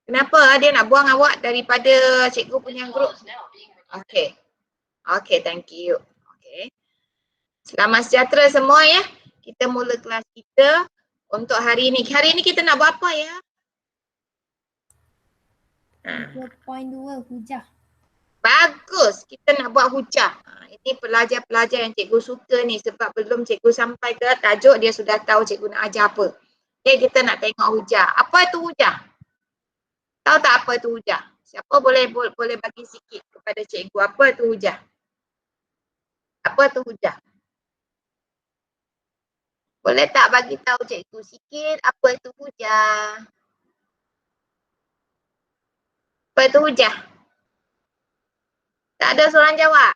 Kenapa dia nak buang awak daripada cikgu punya grup? Okay. Okay, thank you. Okay. Selamat sejahtera semua ya. Kita mula kelas kita untuk hari ini. Hari ini kita nak buat apa ya? 3.2 hujah. Bagus. Kita nak buat hujah. Ini pelajar-pelajar yang cikgu suka ni sebab belum cikgu sampai ke tajuk dia sudah tahu cikgu nak ajar apa. Okay, kita nak tengok hujah. Apa itu hujah? Tahu tak apa itu hujah? Siapa boleh bagi sikit kepada cikgu apa itu hujah? Apa itu hujah? Boleh tak bagi tahu cikgu sikit apa itu hujah? Apa itu hujah? Tak ada seorang jawab.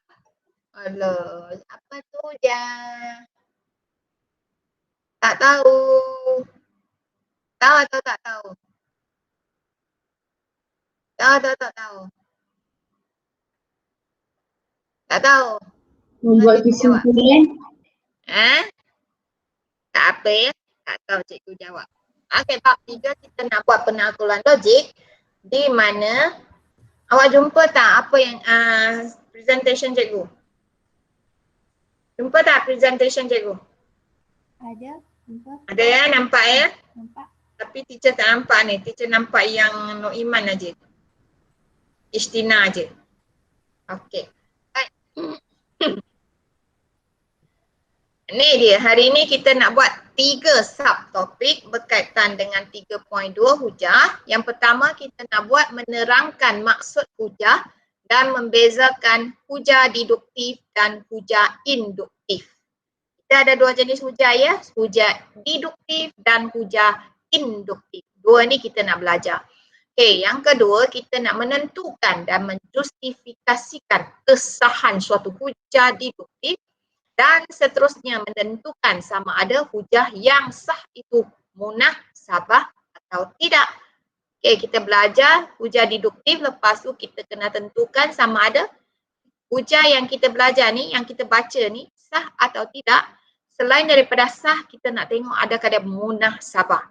Alah, apa itu hujah? Tak tahu. Tahu atau tak tahu? Tahu atau tak tahu? Tak tahu. Membuat kesimpulan. Tak apa ya. Tak tahu cikgu jawab. Okey, bab 3 kita nak buat penakulan logik di mana awak jumpa tak apa yang presentation cikgu? Jumpa tak presentation cikgu? Ada, nampak? Ada ya, nampak ya? Nampak. Tapi teacher tak nampak ni. Teacher nampak yang Noiman aja. Istina aja. Okey. Baik. Ni dia, hari ni kita nak buat 3 subtopik berkaitan dengan 3.2 hujah. Yang pertama kita nak buat menerangkan maksud hujah dan membezakan hujah deduktif dan hujah induktif. Kita ada 2 jenis hujah ya, hujah deduktif dan hujah induktif. 2 ni kita nak belajar. Okey, yang kedua kita nak menentukan dan menjustifikasikan kesahan suatu hujah deduktif dan seterusnya menentukan sama ada hujah yang sah itu munasabah atau tidak. Okey, kita belajar hujah deduktif, lepas tu kita kena tentukan sama ada hujah yang kita belajar ni, yang kita baca ni sah atau tidak. Selain daripada sah, kita nak tengok adakah dia munasabah.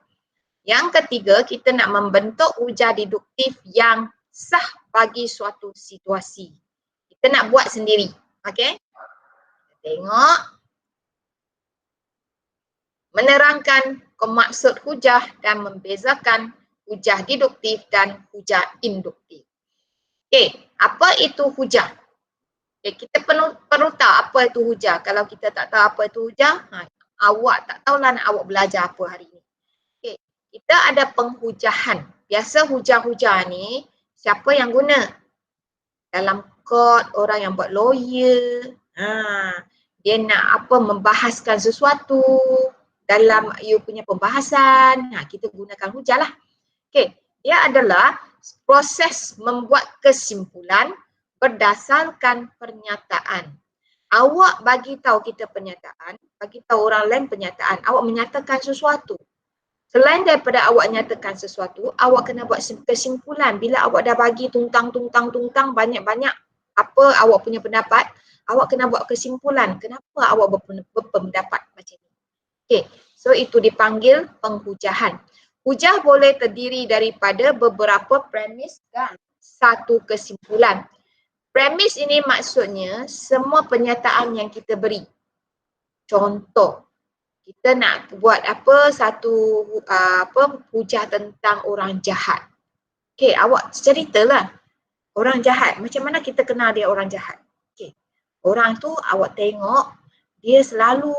Yang ketiga, kita nak membentuk hujah deduktif yang sah bagi suatu situasi. Kita nak buat sendiri. Okey? Tengok. Menerangkan maksud hujah dan membezakan hujah deduktif dan hujah induktif. Okey, apa itu hujah? Okay, kita perlu tahu apa itu hujah. Kalau kita tak tahu apa itu hujah, awak tak tahulah nak awak belajar apa hari ini. Okay, kita ada penghujahan. Biasa hujah-hujah ni siapa yang guna? Dalam court, orang yang buat lawyer. Dia nak apa, membahaskan sesuatu dalam you punya pembahasan. Kita gunakan hujah lah. Okay, dia adalah proses membuat kesimpulan berdasarkan pernyataan. Awak bagi tahu kita pernyataan, bagi tahu orang lain pernyataan, awak menyatakan sesuatu. Selain daripada awak nyatakan sesuatu, awak kena buat kesimpulan. Bila awak dah bagi tungtang banyak-banyak apa awak punya pendapat, awak kena buat kesimpulan. Kenapa awak berpendapat macam ni? Okey, so itu dipanggil penghujahan. Hujah boleh terdiri daripada beberapa premis dan satu kesimpulan. Premis ini maksudnya semua pernyataan yang kita beri. Contoh, kita nak buat apa, satu hujah tentang orang jahat. Okey, awak ceritalah orang jahat. Macam mana kita kenal dia orang jahat? Okey, orang tu awak tengok dia selalu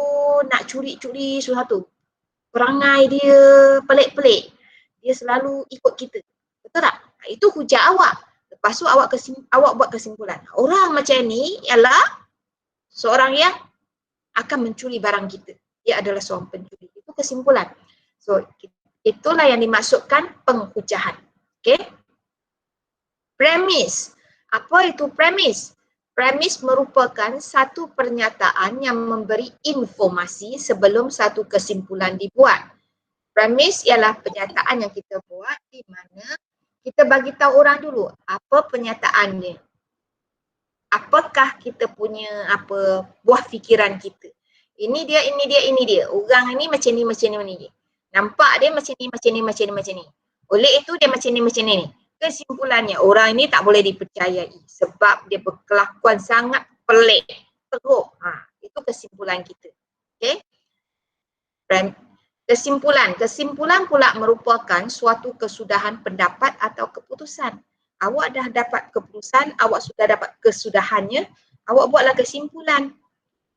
nak curi-curi sesuatu. Perangai dia pelik-pelik. Dia selalu ikut kita. Betul tak? Itu hujah awak. Lepas tu awak buat kesimpulan. Orang macam ni ialah seorang yang akan mencuri barang kita. Dia adalah seorang pencuri. Itu kesimpulan. So, itulah yang dimaksudkan penghujahan. Okay? Premis. Apa itu premis? Premis merupakan satu pernyataan yang memberi informasi sebelum satu kesimpulan dibuat. Premis ialah pernyataan yang kita buat di mana kita bagi tahu orang dulu apa pernyataannya. Apakah kita punya buah fikiran kita. Ini dia. Orang ini macam ni. Nampak dia macam ni. Oleh itu dia macam ni. Kesimpulannya orang ini tak boleh dipercayai sebab dia berkelakuan sangat pelik, teruk. Itu kesimpulan kita. Okey. Kesimpulan pula merupakan suatu kesudahan pendapat atau keputusan. Awak dah dapat keputusan, awak sudah dapat kesudahannya, awak buatlah kesimpulan.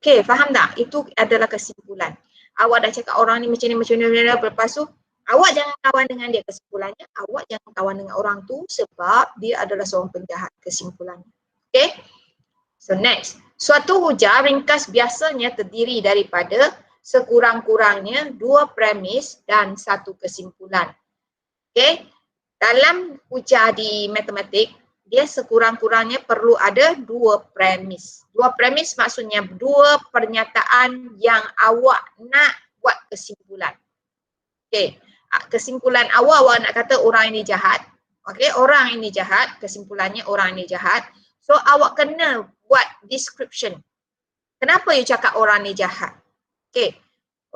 Okey, faham tak? Itu adalah kesimpulan. Awak dah cakap orang ni macam ni, lepas tu awak jangan kawan dengan dia. Kesimpulannya, awak jangan kawan dengan orang tu sebab dia adalah seorang penjahat. Kesimpulannya. Okey? So next, suatu hujah ringkas biasanya terdiri daripada sekurang-kurangnya 2 premis dan 1 kesimpulan. Okey? Dalam hujah di matematik, dia sekurang-kurangnya perlu ada 2 premis. 2 premis maksudnya 2 pernyataan yang awak nak buat kesimpulan. Okey, kesimpulan awak nak kata orang ini jahat. Okey, orang ini jahat, kesimpulannya orang ini jahat. So awak kena buat description. Kenapa you cakap orang ini jahat? Okey,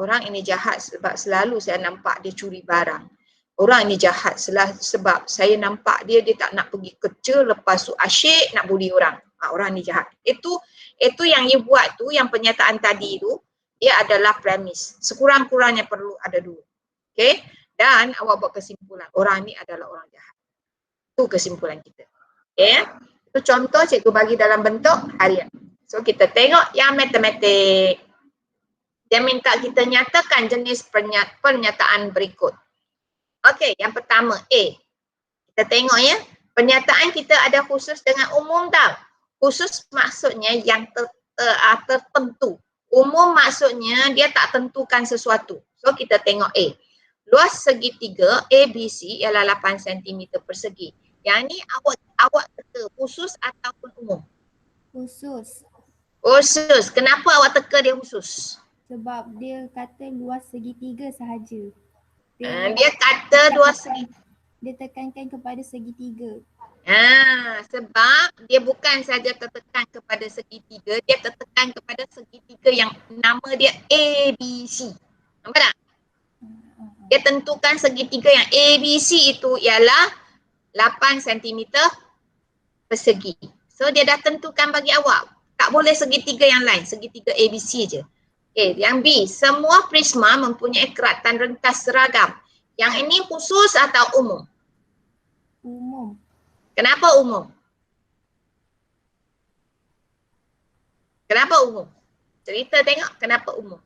orang ini jahat sebab selalu saya nampak dia curi barang. Orang ini jahat sebab saya nampak dia tak nak pergi kerja, lepas tu asyik nak bully orang. Orang ini jahat. Itu yang you buat tu, yang pernyataan tadi tu, dia adalah premis. Sekurang-kurangnya perlu ada 2. Okey? Dan awak buat kesimpulan, orang ni adalah orang jahat. Itu kesimpulan kita. Okey? Itu contoh cikgu bagi dalam bentuk harian. So kita tengok yang matematik. Dia minta kita nyatakan jenis pernyataan berikut. Okey, yang pertama A. Kita tengok ya. Pernyataan kita ada khusus dengan umum tau. Khusus maksudnya yang tertentu. Umum maksudnya dia tak tentukan sesuatu. So kita tengok A. Luas segitiga ABC ialah 8 cm persegi. Yang ni awak teka khusus ataupun umum? Khusus. Khusus. Kenapa awak teka dia khusus? Sebab dia kata luas segitiga sahaja. Dia kata luas segitiga. Dia tekankan kepada segitiga. Sebab dia bukan saja tertekan kepada segitiga, dia tertekan kepada segitiga yang nama dia ABC. Nampak tak? Dia tentukan segitiga yang ABC itu ialah 8 cm persegi. So dia dah tentukan bagi awak. Tak boleh segitiga yang lain, segitiga ABC je. Okay, yang B, semua prisma mempunyai keratan rentas seragam. Yang ini khusus atau umum? Umum. Kenapa umum? Kenapa umum? Cerita tengok kenapa umum.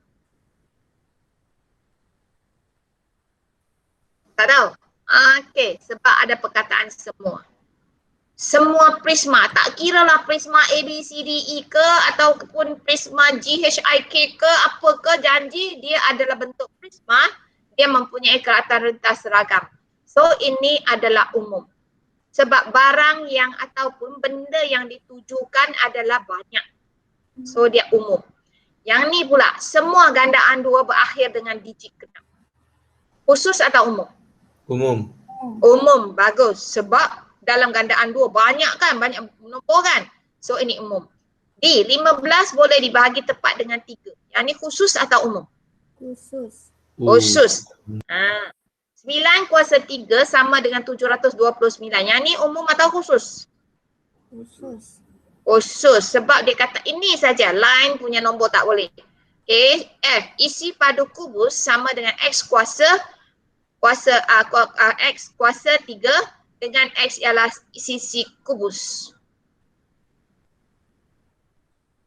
Tak tahu? Okey, sebab ada perkataan semua. Semua prisma, tak kira lah prisma A, B, C, D, E ke ataupun prisma G, H, I, K ke apa ke, janji dia adalah bentuk prisma, dia mempunyai keratan rentas seragam. So ini adalah umum. Sebab barang yang ataupun benda yang ditujukan adalah banyak. So dia umum. Yang ni pula, semua gandaan 2 berakhir dengan digit ke-6. Khusus atau umum? Umum. Umum, bagus. Sebab dalam gandaan 2 banyak kan, banyak nombor kan. So ini umum. D, 15 boleh dibahagi tepat dengan 3. Yang ni khusus atau umum? Khusus. Khusus. 9 kuasa 3 sama dengan 729. Yang ni umum atau khusus? Khusus. Khusus. Sebab dia kata ini saja, line punya nombor tak boleh. Okay. F, isi padu kubus sama dengan X kuasa X kuasa 3 dengan X ialah sisi kubus.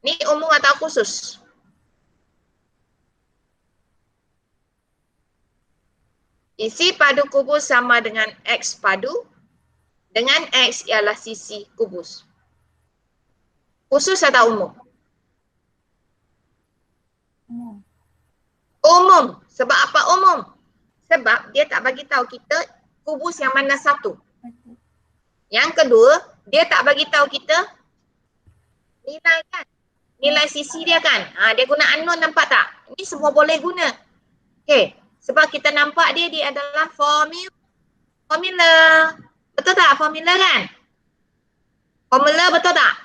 Ni umum atau khusus? Isi padu kubus sama dengan X padu dengan X ialah sisi kubus. Khusus atau umum? Umum. Umum. Sebab apa umum? Sebab dia tak bagi tahu kita kubus yang mana satu. Betul. Yang kedua, dia tak bagi tahu kita nilai kan. Nilai sisi dia kan. Dia guna unknown, nampak tak? Ini semua boleh guna. Okey. Sebab kita nampak dia adalah formula. Betul tak formula kan? Formula betul tak?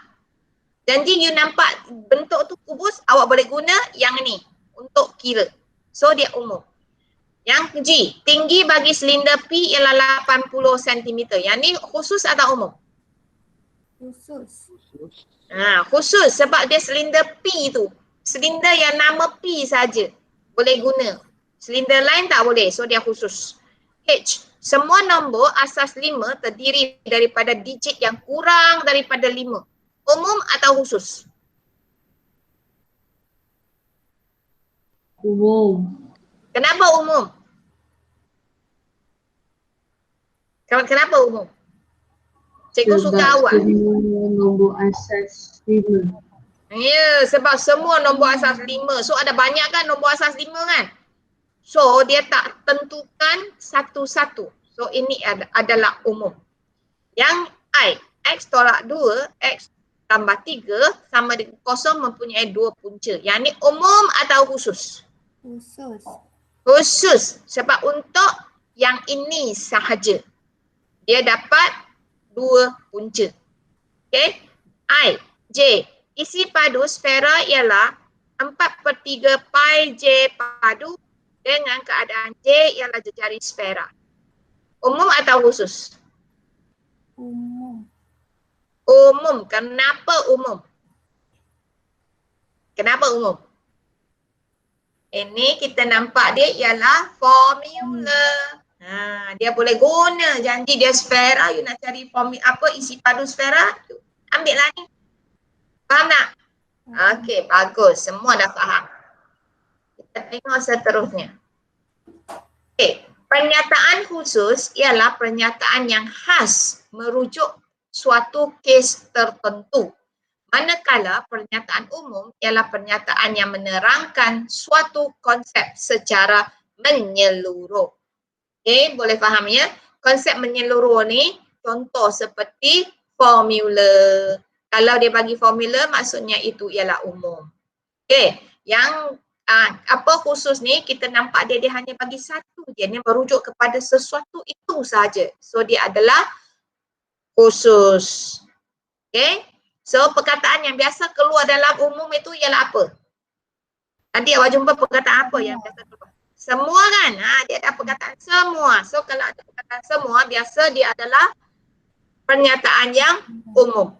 Janji you nampak bentuk tu kubus, awak boleh guna yang ni untuk kira. So dia umum. Yang G, tinggi bagi silinder P ialah 80 cm. Yang ni khusus atau umum? Khusus. Khusus sebab dia silinder P tu. Silinder yang nama P saja boleh guna. Silinder lain tak boleh. So dia khusus. H, semua nombor asas 5 terdiri daripada digit yang kurang daripada 5. Umum atau khusus? Umum. Kenapa umum? Kenapa umum? Cikgu suka awak. Sebab semua nombor asas 5. Ya, sebab semua nombor asas 5. So ada banyak kan nombor asas 5 kan? So dia tak tentukan satu-satu. So ini adalah umum. Yang I, X tolak 2, X tambah 3 sama dengan 0 mempunyai 2 punca. Yang ni umum atau khusus? Khusus. Khusus. Sebab untuk yang ini sahaja. Dia dapat 2 punca. Okay. I, J, isi padu sfera ialah 4/3 pi J padu dengan keadaan J ialah jejari sfera. Umum atau khusus? Umum. Umum. Kenapa umum? Kenapa umum? Ini kita nampak dia ialah formula. Dia boleh guna janji dia sfera, you nak cari formula apa isi padu sfera, ambil lah ni. Faham tak? Okey, bagus. Semua dah faham. Kita tengok seterusnya. Okey, pernyataan khusus ialah pernyataan yang khas merujuk suatu kes tertentu. Manakala pernyataan umum ialah pernyataan yang menerangkan suatu konsep secara menyeluruh. Okey, boleh faham ya? Konsep menyeluruh ni contoh seperti formula. Kalau dia bagi formula maksudnya itu ialah umum. Okey, yang apa khusus ni kita nampak dia hanya bagi satu je. Dia merujuk kepada sesuatu itu sahaja. So dia adalah khusus. Okey. So perkataan yang biasa keluar dalam umum itu ialah apa? Tadi awak jumpa perkataan apa yang biasa keluar? Semua kan? Dia ada perkataan semua. So kalau ada perkataan semua, biasa dia adalah pernyataan yang umum.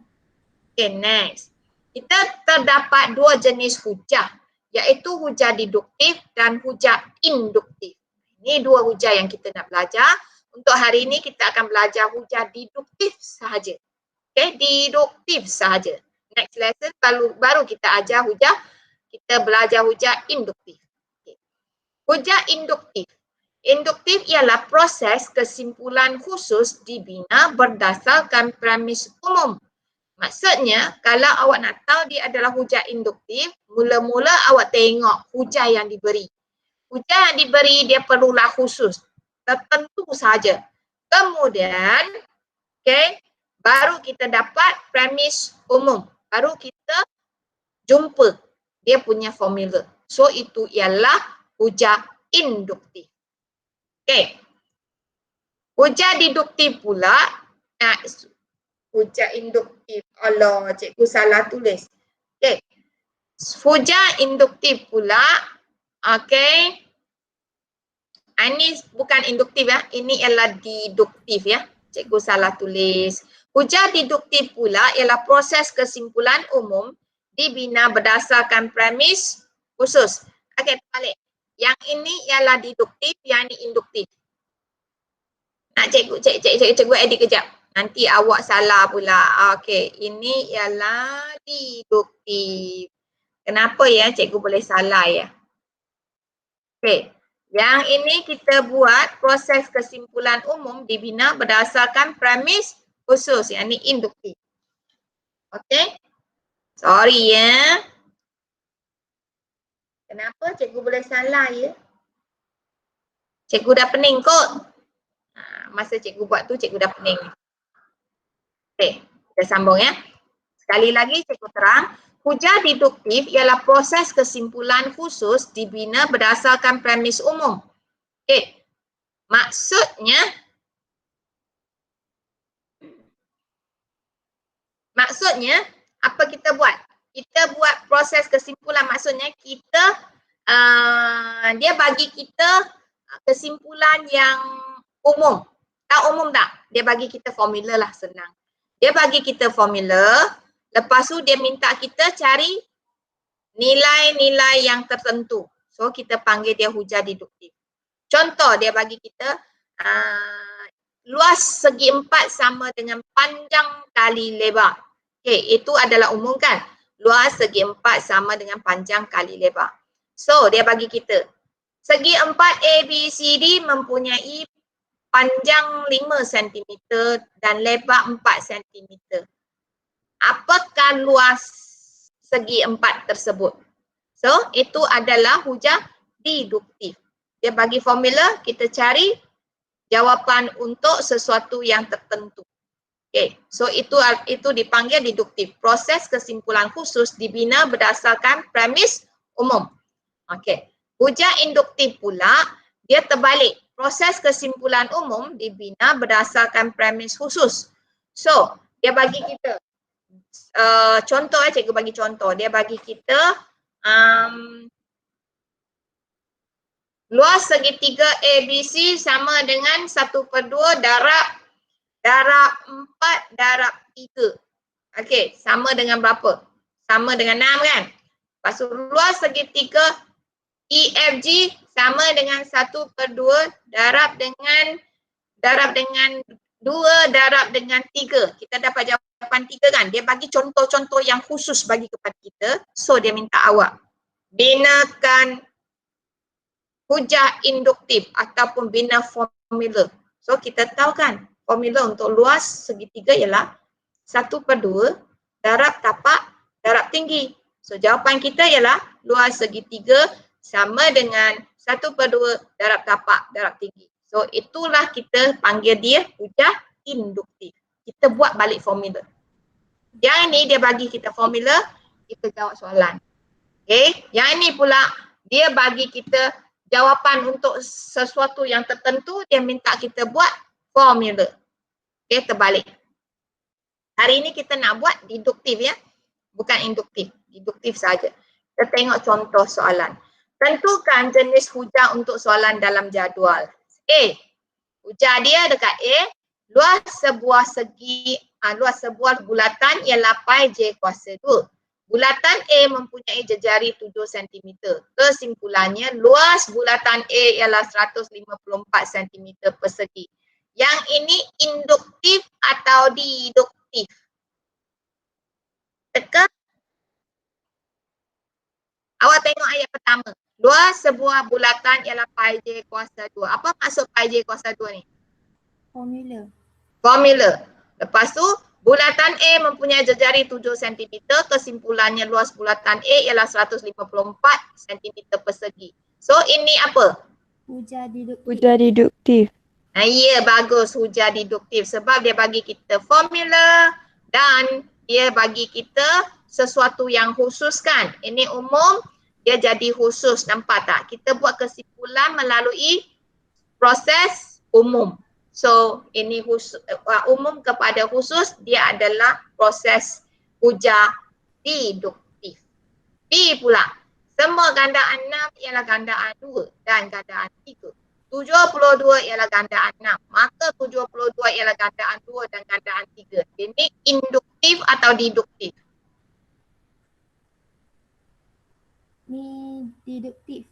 Okay, next. Kita terdapat 2 jenis hujah, iaitu hujah deduktif dan hujah induktif. Ini 2 hujah yang kita nak belajar. Untuk hari ini kita akan belajar hujah deduktif sahaja. Okay, deduktif sahaja. Next lesson baru kita ajar hujah, kita belajar hujah induktif. Hujah induktif. Induktif ialah proses kesimpulan khusus dibina berdasarkan premis umum. Maksudnya, kalau awak nak tahu dia adalah hujah induktif, mula-mula awak tengok hujah yang diberi. Hujah yang diberi dia perlulah khusus, tertentu saja. Kemudian, baru kita dapat premis umum. Baru kita jumpa dia punya formula. So, itu ialah hujah induktif. Hujah deduktif pula, hujah induktif. Allah, cikgu salah tulis. Hujah induktif pula, ini bukan induktif ya, ini ialah deduktif ya. Cikgu salah tulis. Hujah deduktif pula ialah proses kesimpulan umum dibina berdasarkan premis khusus. Balik. Yang ini ialah deduktif, yang ini induktif. Nak cikgu edit kejap. Nanti awak salah pula. Ini ialah deduktif. Kenapa ya cikgu boleh salah ya? Yang ini kita buat proses kesimpulan umum dibina berdasarkan premis khusus. Yang ini induktif. Sorry ya. Kenapa cikgu boleh salah ya? Cikgu dah pening kot. Masa cikgu buat tu cikgu dah pening. Kita sambung ya. Sekali lagi cikgu terang. Hujah deduktif ialah proses kesimpulan khusus dibina berdasarkan premis umum. Maksudnya apa kita buat? Kita buat proses kesimpulan, maksudnya kita dia bagi kita kesimpulan yang umum. Tahu umum tak? Dia bagi kita formula lah, senang. Dia bagi kita formula, lepas tu dia minta kita cari nilai-nilai yang tertentu. So kita panggil dia hujah deduktif. Contoh dia bagi kita luas segi empat sama dengan panjang kali lebar. Okay, itu adalah umum kan? Luas segi empat sama dengan panjang kali lebar. So dia bagi kita segi empat ABCD mempunyai panjang 5 cm dan lebar 4 cm. Apakah luas segi empat tersebut? So itu adalah hujah deduktif. Dia bagi formula, kita cari jawapan untuk sesuatu yang tertentu. Okay, so itu dipanggil deduktif. Proses kesimpulan khusus dibina berdasarkan premis umum. Okay, hujah induktif pula dia terbalik. Proses kesimpulan umum dibina berdasarkan premis khusus. So dia bagi kita contoh, cikgu bagi contoh. Dia bagi kita luas segitiga ABC sama dengan 1/2 darab 4 darab 3. Okey, sama dengan berapa? Sama dengan 6 kan? Lepas tu luas segitiga EFG sama dengan 1/2 darab dengan 2 darab dengan 3. Kita dapat jawapan 3 kan? Dia bagi contoh-contoh yang khusus bagi kepada kita. So dia minta awak binakan hujah induktif ataupun bina formula. So kita tahu kan formula untuk luas segitiga ialah 1/2 darab tapak darab tinggi. So jawapan kita ialah luas segitiga sama dengan 1/2 darab tapak darab tinggi. So itulah kita panggil dia hujah induktif. Kita buat balik formula. Yang ini dia bagi kita formula, kita jawab soalan. Okay, yang ini pula dia bagi kita jawapan untuk sesuatu yang tertentu, dia minta kita buat formula. Okay, terbalik. Hari ini kita nak buat deduktif ya, bukan induktif, deduktif saja. Kita tengok contoh soalan. Tentukan jenis hujah untuk soalan dalam jadual. A, hujah dia dekat A, luas sebuah bulatan ialah pi j kuasa 2. Bulatan A mempunyai jejari 7 cm. Kesimpulannya, luas bulatan A ialah 154 cm persegi. Yang ini induktif atau deduktif? Teka. Awak tengok ayat pertama. Luas sebuah bulatan ialah pi j kuasa 2. Apa maksud pi j kuasa 2 ni? Formula. Formula. Lepas tu, bulatan A mempunyai jejari 7 cm. Kesimpulannya luas bulatan A ialah 154 cm persegi. So ini apa? Hujah deduktif. Hujah deduktif. Ya, bagus, hujah deduktif. Sebab dia bagi kita formula dan dia bagi kita sesuatu yang khusus kan. Ini umum, dia jadi khusus. Nampak tak? Kita buat kesimpulan melalui proses umum. So ini khusus, umum kepada khusus, dia adalah proses hujah deduktif. B pula, semua gandaan 6 ialah gandaan 2 dan gandaan 3. 72 ialah gandaan 6, maka 72 ialah gandaan 2 dan gandaan 3. Ini induktif atau deduktif? Ni deduktif.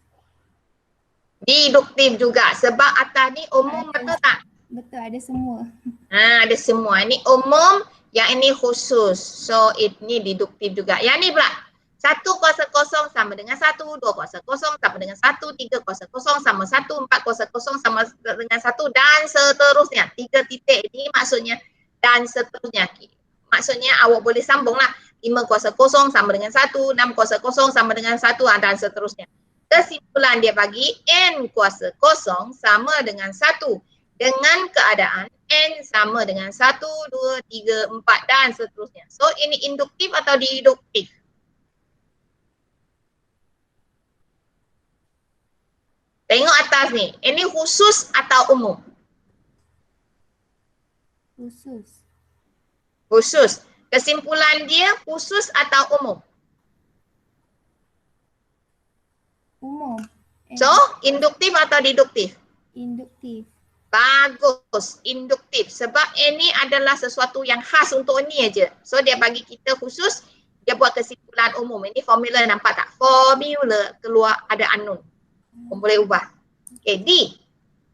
Deduktif juga sebab atas ni umum, betul tak? Betul, ada semua. Ada semua. Ini umum, yang ini khusus. So ini deduktif juga. Yang ni pula 100 sama dengan 1, 200 sama dengan 1, 300 sama 1, 400 sama dengan 1 dan seterusnya. 3 titik ini maksudnya dan seterusnya. Maksudnya awak boleh sambung lah. 500 sama dengan 1, 600 sama dengan 1 dan seterusnya. Kesimpulan dia bagi n kuasa kosong sama dengan 1 dengan keadaan n sama dengan 1, 2, 3, 4 dan seterusnya. So ini induktif atau deduktif? Tengok atas ni, ini khusus atau umum? Khusus. Khusus. Kesimpulan dia khusus atau umum? Umum. So, induktif atau deduktif? Induktif. Bagus, induktif. Sebab ini adalah sesuatu yang khas untuk ini aja. So dia bagi kita khusus, dia buat kesimpulan umum. Ini formula, nampak tak? Formula keluar ada unknown. Boleh ubah. Okay, D.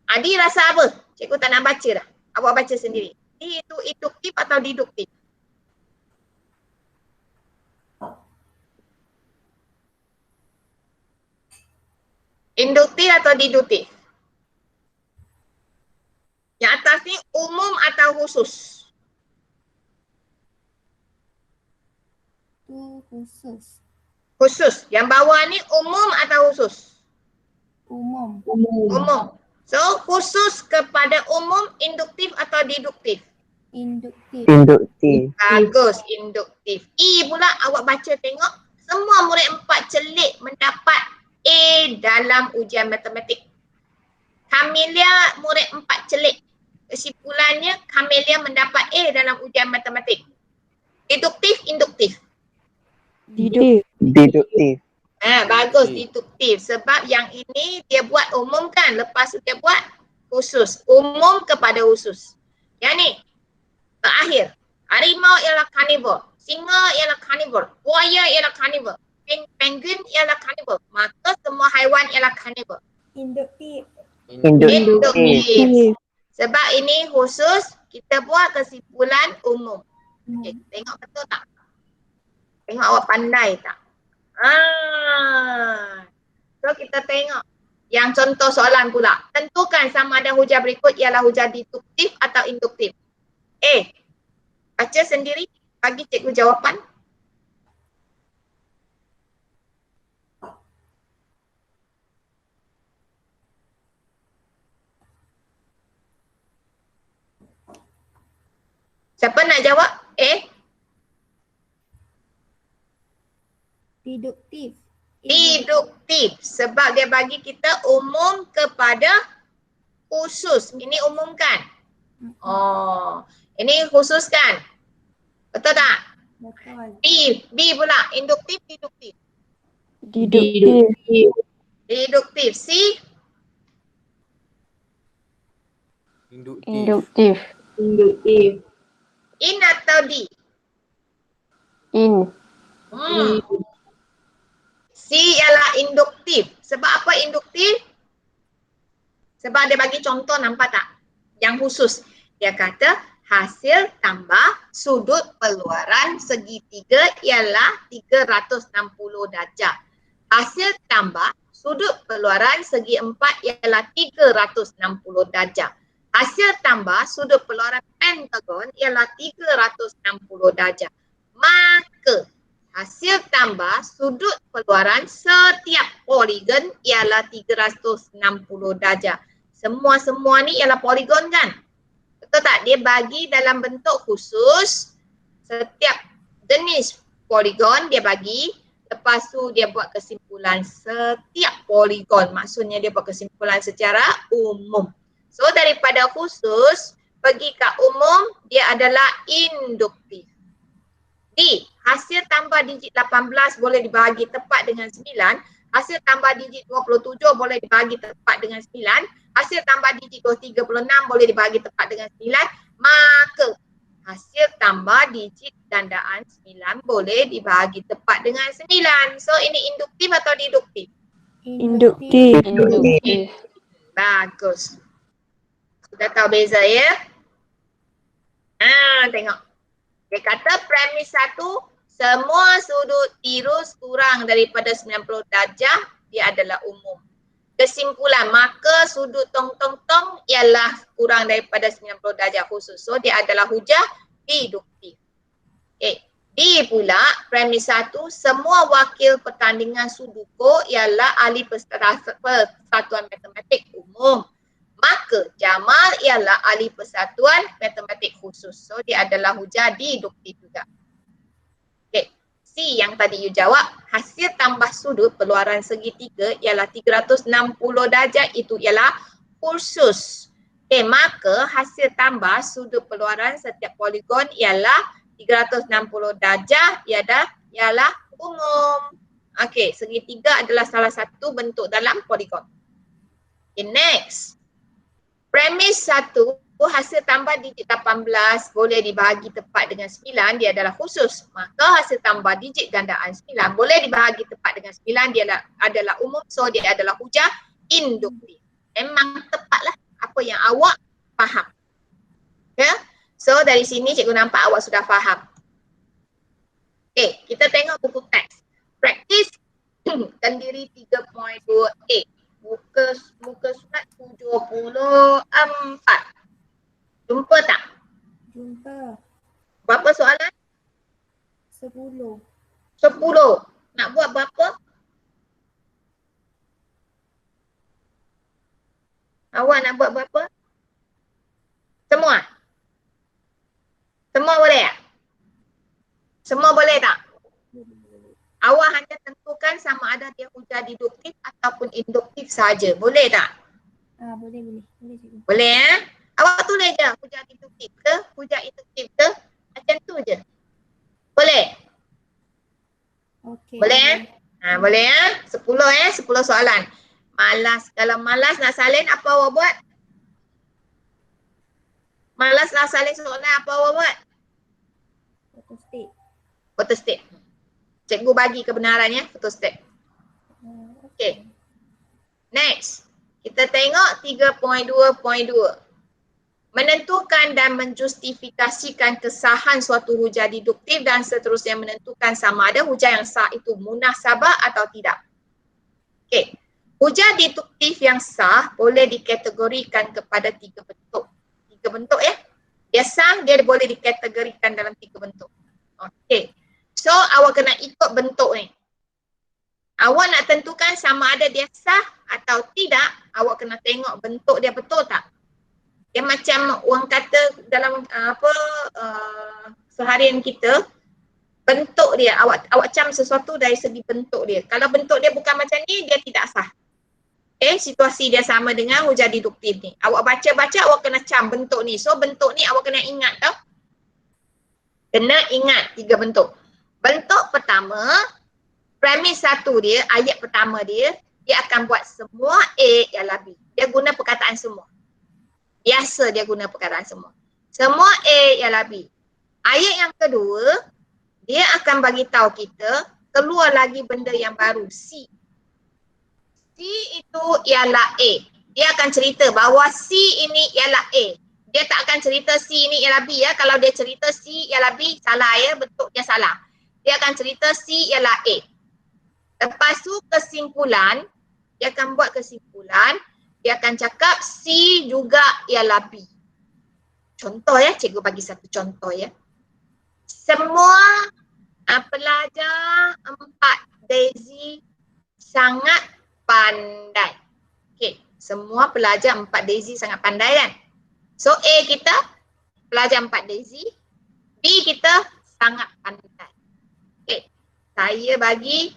D rasa apa? Cikgu tak nak baca dah. Awak baca sendiri. D itu induktif atau deduktif? Induktif atau deduktif? Yang atas ni umum atau khusus? Itu khusus. Khusus. Yang bawah ni umum atau khusus? Umum. Umum. So khusus kepada umum, induktif atau deduktif? Induktif. Induktif. Bagus, induktif. E pula awak baca tengok. Semua murid 4 celik mendapat A dalam ujian matematik. Camelia murid 4 celik. Kesimpulannya Camelia mendapat A dalam ujian matematik. Deduktif, induktif? Deduktif. Bagus, deduktif. Sebab yang ini dia buat umum kan. Lepas tu dia buat khusus. Umum kepada khusus. Yang ni, terakhir. Harimau ialah carnivore. Singa ialah carnivore. Buaya ialah carnivore. Penguin ialah carnivore. Maka semua haiwan ialah carnivore. Induktif. Induktif. Sebab ini khusus, kita buat kesimpulan umum. Okay, tengok betul tak? Tengok awak pandai tak? So kita tengok yang contoh soalan pula. Tentukan sama ada hujah berikut ialah hujah deduktif atau induktif. A. Baca sendiri, bagi cikgu jawapan. Siapa nak jawab? A. Deduktif. Deduktif. Sebab dia bagi kita umum kepada khusus. Ini umum kan? Oh, ini khusus kan? Betul tak? Betul. B pula. Induktif, deduktif. Deduktif. Deduktif. C. Induktif. Induktif. In atau D? In. C ialah induktif. Sebab apa induktif? Sebab dia bagi contoh, nampak tak? Yang khusus. Dia kata hasil tambah sudut peluaran segitiga ialah 360 darjah. Hasil tambah sudut peluaran segi empat ialah 360 darjah. Hasil tambah sudut peluaran pentagon ialah 360 darjah. Maka hasil tambah sudut peluaran setiap poligon ialah 360 darjah. Semua-semua ni ialah poligon kan? Betul tak? Dia bagi dalam bentuk khusus. Setiap jenis poligon dia bagi. Lepas tu dia buat kesimpulan setiap poligon. Maksudnya dia buat kesimpulan secara umum. So daripada khusus pergi ke umum, dia adalah induktif. D. Hasil tambah digit 18 boleh dibahagi tepat dengan 9. Hasil tambah digit 27 boleh dibahagi tepat dengan 9. Hasil tambah digit 36 boleh dibahagi tepat dengan 9. Maka hasil tambah digit gandaan 9 boleh dibahagi tepat dengan 9. So ini induktif atau deduktif? Induktif. Bagus. Sudah tahu beza ya? Tengok. Dia kata premis 1, semua sudut tirus kurang daripada 90 darjah, dia adalah umum. Kesimpulan, maka sudut tong-tong-tong ialah kurang daripada 90 darjah khusus. So dia adalah hujah deduktif. Okay. D pula, premis 1, semua wakil pertandingan sudoku ialah ahli persatuan matematik umum. Maka Jamal ialah ahli persatuan matematik khusus. So dia adalah hujah deduktif juga. Okay. C yang tadi you jawab, hasil tambah sudut peluaran segitiga ialah 360 darjah, itu ialah khusus. Okay, maka hasil tambah sudut peluaran setiap poligon ialah 360 darjah, ialah umum. Okay, segitiga adalah salah satu bentuk dalam poligon. Okay, next. Premis 1, hasil tambah digit 18 boleh dibahagi tepat dengan 9, dia adalah khusus. Maka hasil tambah digit gandaan 9 boleh dibahagi tepat dengan 9, dia adalah umum. So dia adalah hujah induktif. Memang tepatlah apa yang awak faham. Ya? So dari sini cikgu nampak awak sudah faham. Okay, kita tengok buku teks. Praktis tendiri 3.2a. Muka surat 74. Jumpa tak? Jumpa. Berapa soalan? 10. 10. Nak buat berapa? Awak nak buat berapa? Semua? Semua boleh tak? Semua boleh tak? Awak hanya tentukan sama ada dia hujah deduktif ataupun induktif saja. Boleh tak? Boleh. Boleh cikgu. Boleh ya? Awak tulis je hujah deduktif ke, hujah induktif ke, macam tu je. Boleh? Okey. Boleh ya? Boleh ya? 10 ya, 10 soalan. Malas, kalau malas nak salin apa awak buat? Malas nak salin soalan apa awak buat? Photostat. Photostat. Cikgu bagi kebenaran ya, photostat. Okay. Next. Kita tengok 3.2.2. Menentukan dan menjustifikasikan kesahan suatu hujah deduktif dan seterusnya menentukan sama ada hujah yang sah itu munasabah atau tidak. Okay. Hujah deduktif yang sah boleh dikategorikan kepada 3 bentuk. 3 bentuk ya. Dia sah, dia boleh dikategorikan dalam 3 bentuk. Okay. So awak kena ikut bentuk ni. Awak nak tentukan sama ada dia sah atau tidak, awak kena tengok bentuk dia betul tak? Dia macam orang kata dalam seharian kita, bentuk dia, awak cam sesuatu dari segi bentuk dia. Kalau bentuk dia bukan macam ni, dia tidak sah. Situasi dia sama dengan hujah deduktif ni. Awak baca-baca, awak kena cam bentuk ni. So bentuk ni awak kena ingat tau. Kena ingat 3 bentuk. Bentuk pertama, premis 1 dia, ayat pertama dia akan buat semua A ialah B. Dia guna perkataan semua. Biasa dia guna perkataan semua. Semua A ialah B. Ayat yang kedua, dia akan bagi tahu kita keluar lagi benda yang baru, C. C itu ialah A. Dia akan cerita bahawa C ini ialah A. Dia tak akan cerita C ini ialah B ya. Kalau dia cerita C ialah B, salah ya, bentuk dia salah. Dia akan cerita C ialah A. Lepas tu kesimpulan, dia akan buat kesimpulan, dia akan cakap C juga ialah B. Contoh ya, cikgu bagi satu contoh ya. Semua pelajar 4 Daisy sangat pandai. Okey, semua pelajar 4 Daisy sangat pandai kan? So A kita pelajar 4 Daisy, B kita sangat pandai. Okey, saya bagi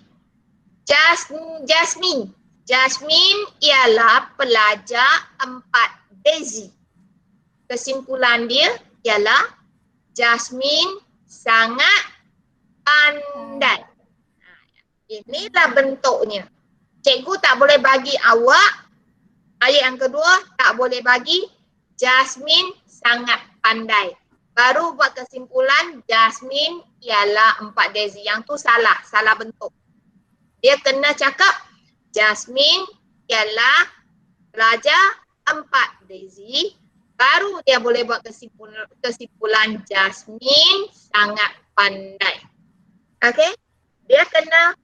Jasmine. Jasmine ialah pelajar 4 Daisy. Kesimpulan dia ialah Jasmine sangat pandai. Inilah bentuknya. Cikgu tak boleh bagi awak, ayat yang kedua tak boleh bagi Jasmine sangat pandai. Baru buat kesimpulan Jasmine ialah 4 Daisy. Yang tu salah bentuk. Dia kena cakap Jasmine ialah pelajar 4 Daisy. Baru dia boleh buat kesimpulan Jasmine sangat pandai. Okey? Dia kena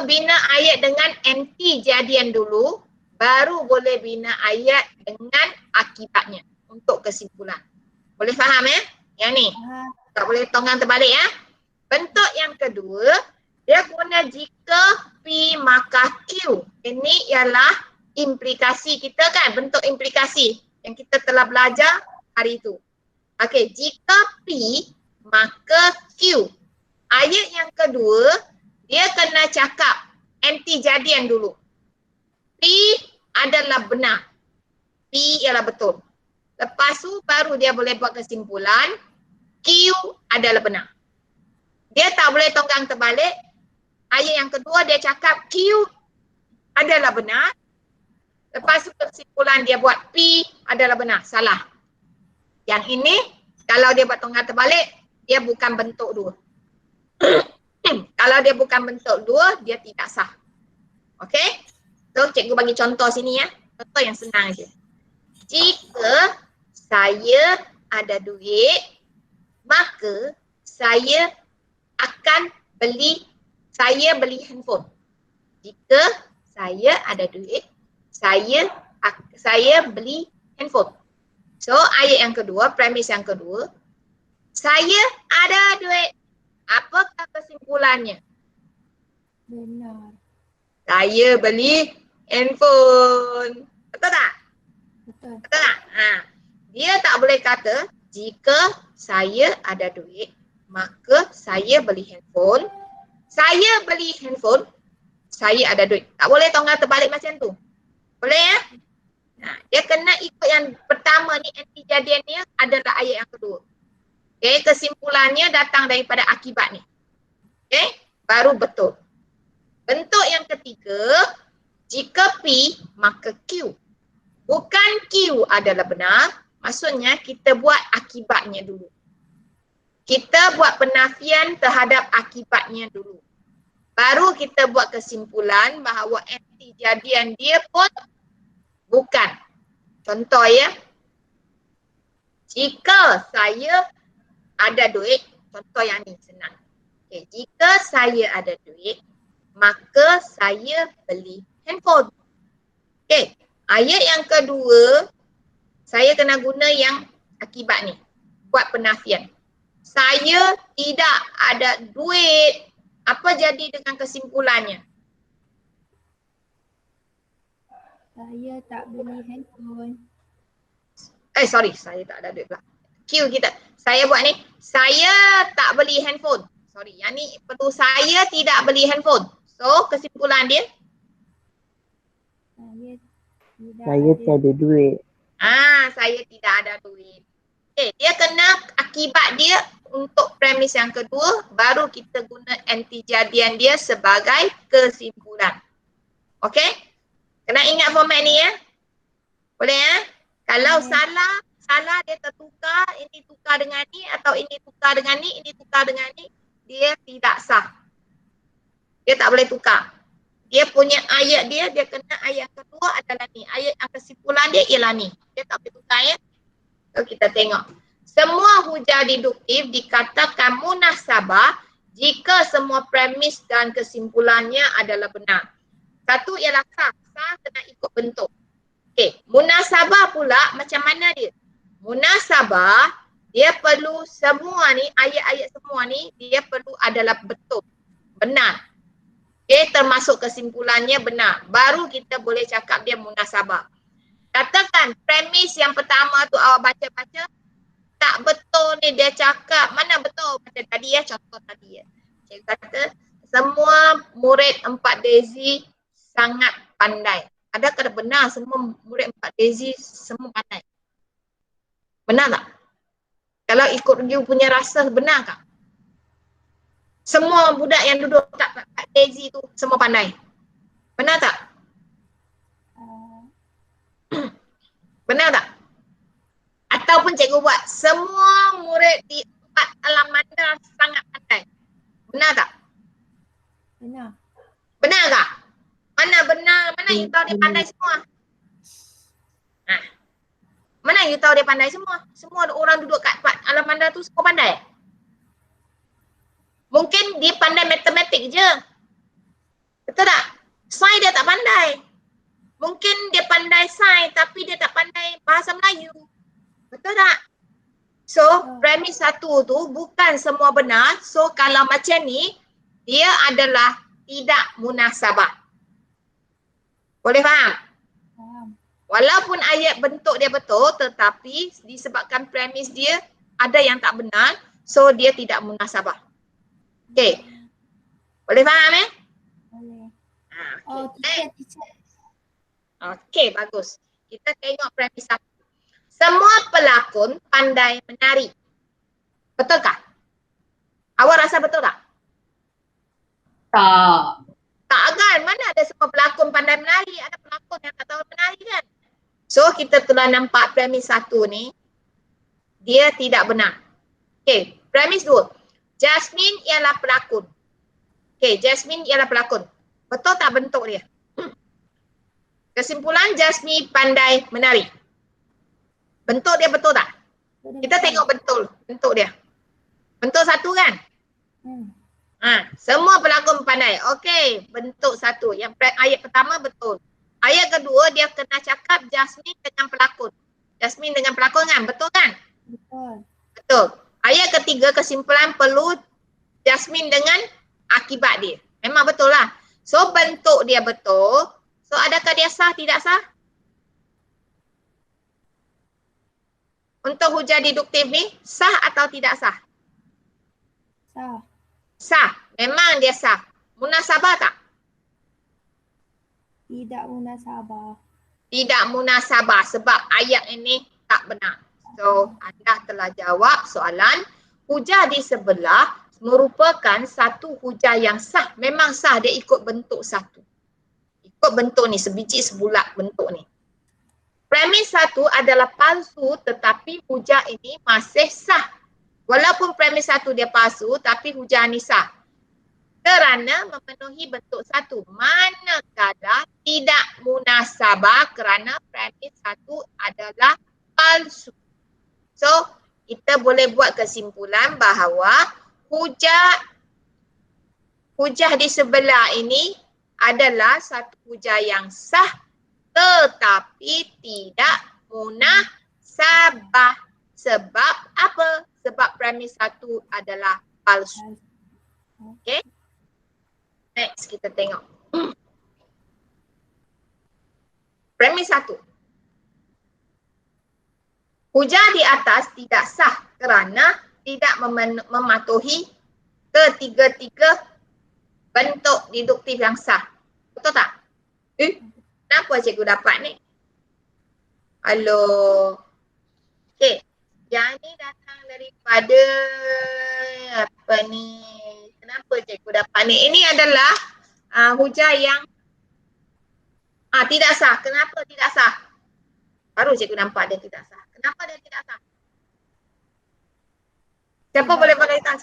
bina ayat dengan anti jadian dulu, baru boleh bina ayat dengan akibatnya untuk kesimpulan. Boleh faham ya? Yang ni. Tak boleh tonggang terbalik ya. Bentuk yang kedua, dia guna jika P maka Q. Ini ialah implikasi kita kan, bentuk implikasi yang kita telah belajar hari itu. Okey, jika P maka Q. Ayat yang kedua, dia kena cakap anti jadian dulu. P adalah benar. P ialah betul. Lepas tu baru dia boleh buat kesimpulan Q adalah benar. Dia tak boleh tonggang terbalik. Ayat yang kedua dia cakap Q adalah benar. Lepas tu kesimpulan dia buat P adalah benar. Salah. Yang ini, kalau dia buat tongkat terbalik, dia bukan bentuk 2. Kalau dia bukan bentuk 2, dia tidak sah. Okey? So, cikgu bagi contoh sini ya. Contoh yang senang je. Jika saya ada duit, maka saya akan beli handphone. Jika saya ada duit, saya beli handphone. So, ayat yang kedua, premis yang kedua, saya ada duit. Apakah kesimpulannya? Benar. Saya beli handphone. Betul tak? Betul. Betul tak? Dia tak boleh kata jika saya ada duit, maka saya beli handphone. Saya beli handphone, saya ada duit. Tak boleh tonggal terbalik macam tu. Boleh ya? Dia kena ikut yang pertama ni, antijadian dia adalah ayat yang kedua. Okay, kesimpulannya datang daripada akibat ni. Okay, baru betul. Bentuk yang ketiga, jika P maka Q. Bukan Q adalah benar, maksudnya kita buat akibatnya dulu. Kita buat penafian terhadap akibatnya dulu. Baru kita buat kesimpulan bahawa antijadian dia pun bukan. Contoh ya. Jika saya ada duit, contoh yang ni senang. Okay, jika saya ada duit, maka saya beli handphone. Okay, ayat yang kedua, saya kena guna yang akibat ni. Buat penafian. Saya tidak ada duit. Apa jadi dengan kesimpulannya? Saya tak beli handphone. Sorry, saya tak ada duit pula. Q kita. Saya buat ni. Saya tak beli handphone. Sorry, yang ni perlu saya tidak beli handphone. So, kesimpulan dia? Saya tiada duit. Saya tidak ada duit. Okay, dia kena akibat dia untuk premis yang kedua, baru kita guna antijadian dia sebagai kesimpulan. Okay? Kena ingat format ni ya. Boleh ya? Kalau salah dia tertukar, ini tukar dengan ni atau ini tukar dengan ni, ini tukar dengan ni, dia tidak sah. Dia tak boleh tukar. Dia punya ayat dia kena ayat kedua adalah ni. Ayat yang kesimpulan dia ialah ni. Dia tak boleh tukar ya. So kita tengok. Semua hujah deduktif dikatakan munasabah jika semua premis dan kesimpulannya adalah benar. Satu ialah sah. Sah kena ikut bentuk. Okey, munasabah pula macam mana dia? Munasabah dia perlu semua ni, ayat-ayat semua ni dia perlu adalah betul. Benar. Okey, termasuk kesimpulannya benar. Baru kita boleh cakap dia munasabah. Katakan premis yang pertama tu awak baca-baca tak betul ni dia cakap. Mana betul? Macam tadi ya, contoh tadi ya. Cikgu kata semua murid 4 Dezi sangat pandai. Adakah benar semua murid 4 Dezi semua pandai? Benar tak? Kalau ikut you punya rasa, benar tak? Semua budak yang duduk kat Dezi tu semua pandai. Benar tak? Benar tak? Ataupun cikgu buat semua murid di 4 alam mandar sangat pandai. Benar tak? Benar. Benar tak? Mana benar? Mana you tahu dia pandai semua? Mana you tahu dia pandai semua? Semua orang duduk kat 4 alam mandar tu semua pandai. Mungkin dia pandai matematik je. Betul tak? Sains dia tak pandai. Mungkin dia pandai sains tapi dia tak pandai bahasa Melayu. Betul tak? So, premis satu tu bukan semua benar. So, kalau macam ni, dia adalah tidak munasabah. Boleh faham? Faham. Walaupun ayat bentuk dia betul, tetapi disebabkan premis dia ada yang tak benar, so dia tidak munasabah. Okey. Boleh faham Boleh. Okay. Teacher. Okey, bagus. Kita tengok premis satu. Semua pelakon pandai menari. Betulkah? Awak rasa betul tak? Tak. Tak kan? Mana ada semua pelakon pandai menari, ada pelakon yang tak tahu menari kan. So kita telah nampak premis 1 ni, dia tidak benar. Okay, premis 2. Jasmine ialah pelakon. Okay, Jasmine ialah pelakon. Betul tak bentuk dia? Kesimpulan, Jasmine pandai menari. Bentuk dia betul tak? Kita tengok betul bentuk dia. Bentuk 1 kan? Semua pelakon pandai. Okey, bentuk 1. Yang ayat pertama betul. Ayat kedua dia kena cakap Jasmine dengan pelakon. Jasmine dengan pelakon kan? Betul kan? Betul. Betul. Ayat ketiga kesimpulan perlu Jasmine dengan akibat dia. Memang betul lah. So bentuk dia betul. So adakah dia sah tidak sah? Untuk hujah deduktif ni sah atau tidak sah? Sah. Sah. Memang dia sah. Munasabah tak? Tidak munasabah. Tidak munasabah sebab ayat ini tak benar. So anda telah jawab soalan. Hujah di sebelah merupakan satu hujah yang sah. Memang sah, dia ikut bentuk 1. Ikut bentuk ni, sebiji sebulat bentuk ni. Premis 1 adalah palsu tetapi hujah ini masih sah. Walaupun premis 1 dia palsu tapi hujah ni sah. Kerana memenuhi bentuk 1. Manakala tidak munasabah kerana premis 1 adalah palsu. So, kita boleh buat kesimpulan bahawa hujah di sebelah ini adalah satu hujah yang sah tetapi tidak munasabah. Sebab apa? Sebab premis 1 adalah palsu. Okay? Next kita tengok. Premis 1. Hujah di atas tidak sah kerana tidak mematuhi ketiga-tiga bentuk deduktif yang sah. Betul tak? Kenapa cikgu dapat ni? Halo. Okey. Yang ni datang daripada apa ni? Kenapa cikgu dapat ni? Ini adalah hujah yang tidak sah. Kenapa tidak sah? Baru cikgu nampak dia tidak sah. Kenapa dia tidak sah? Siapa boleh beritahu?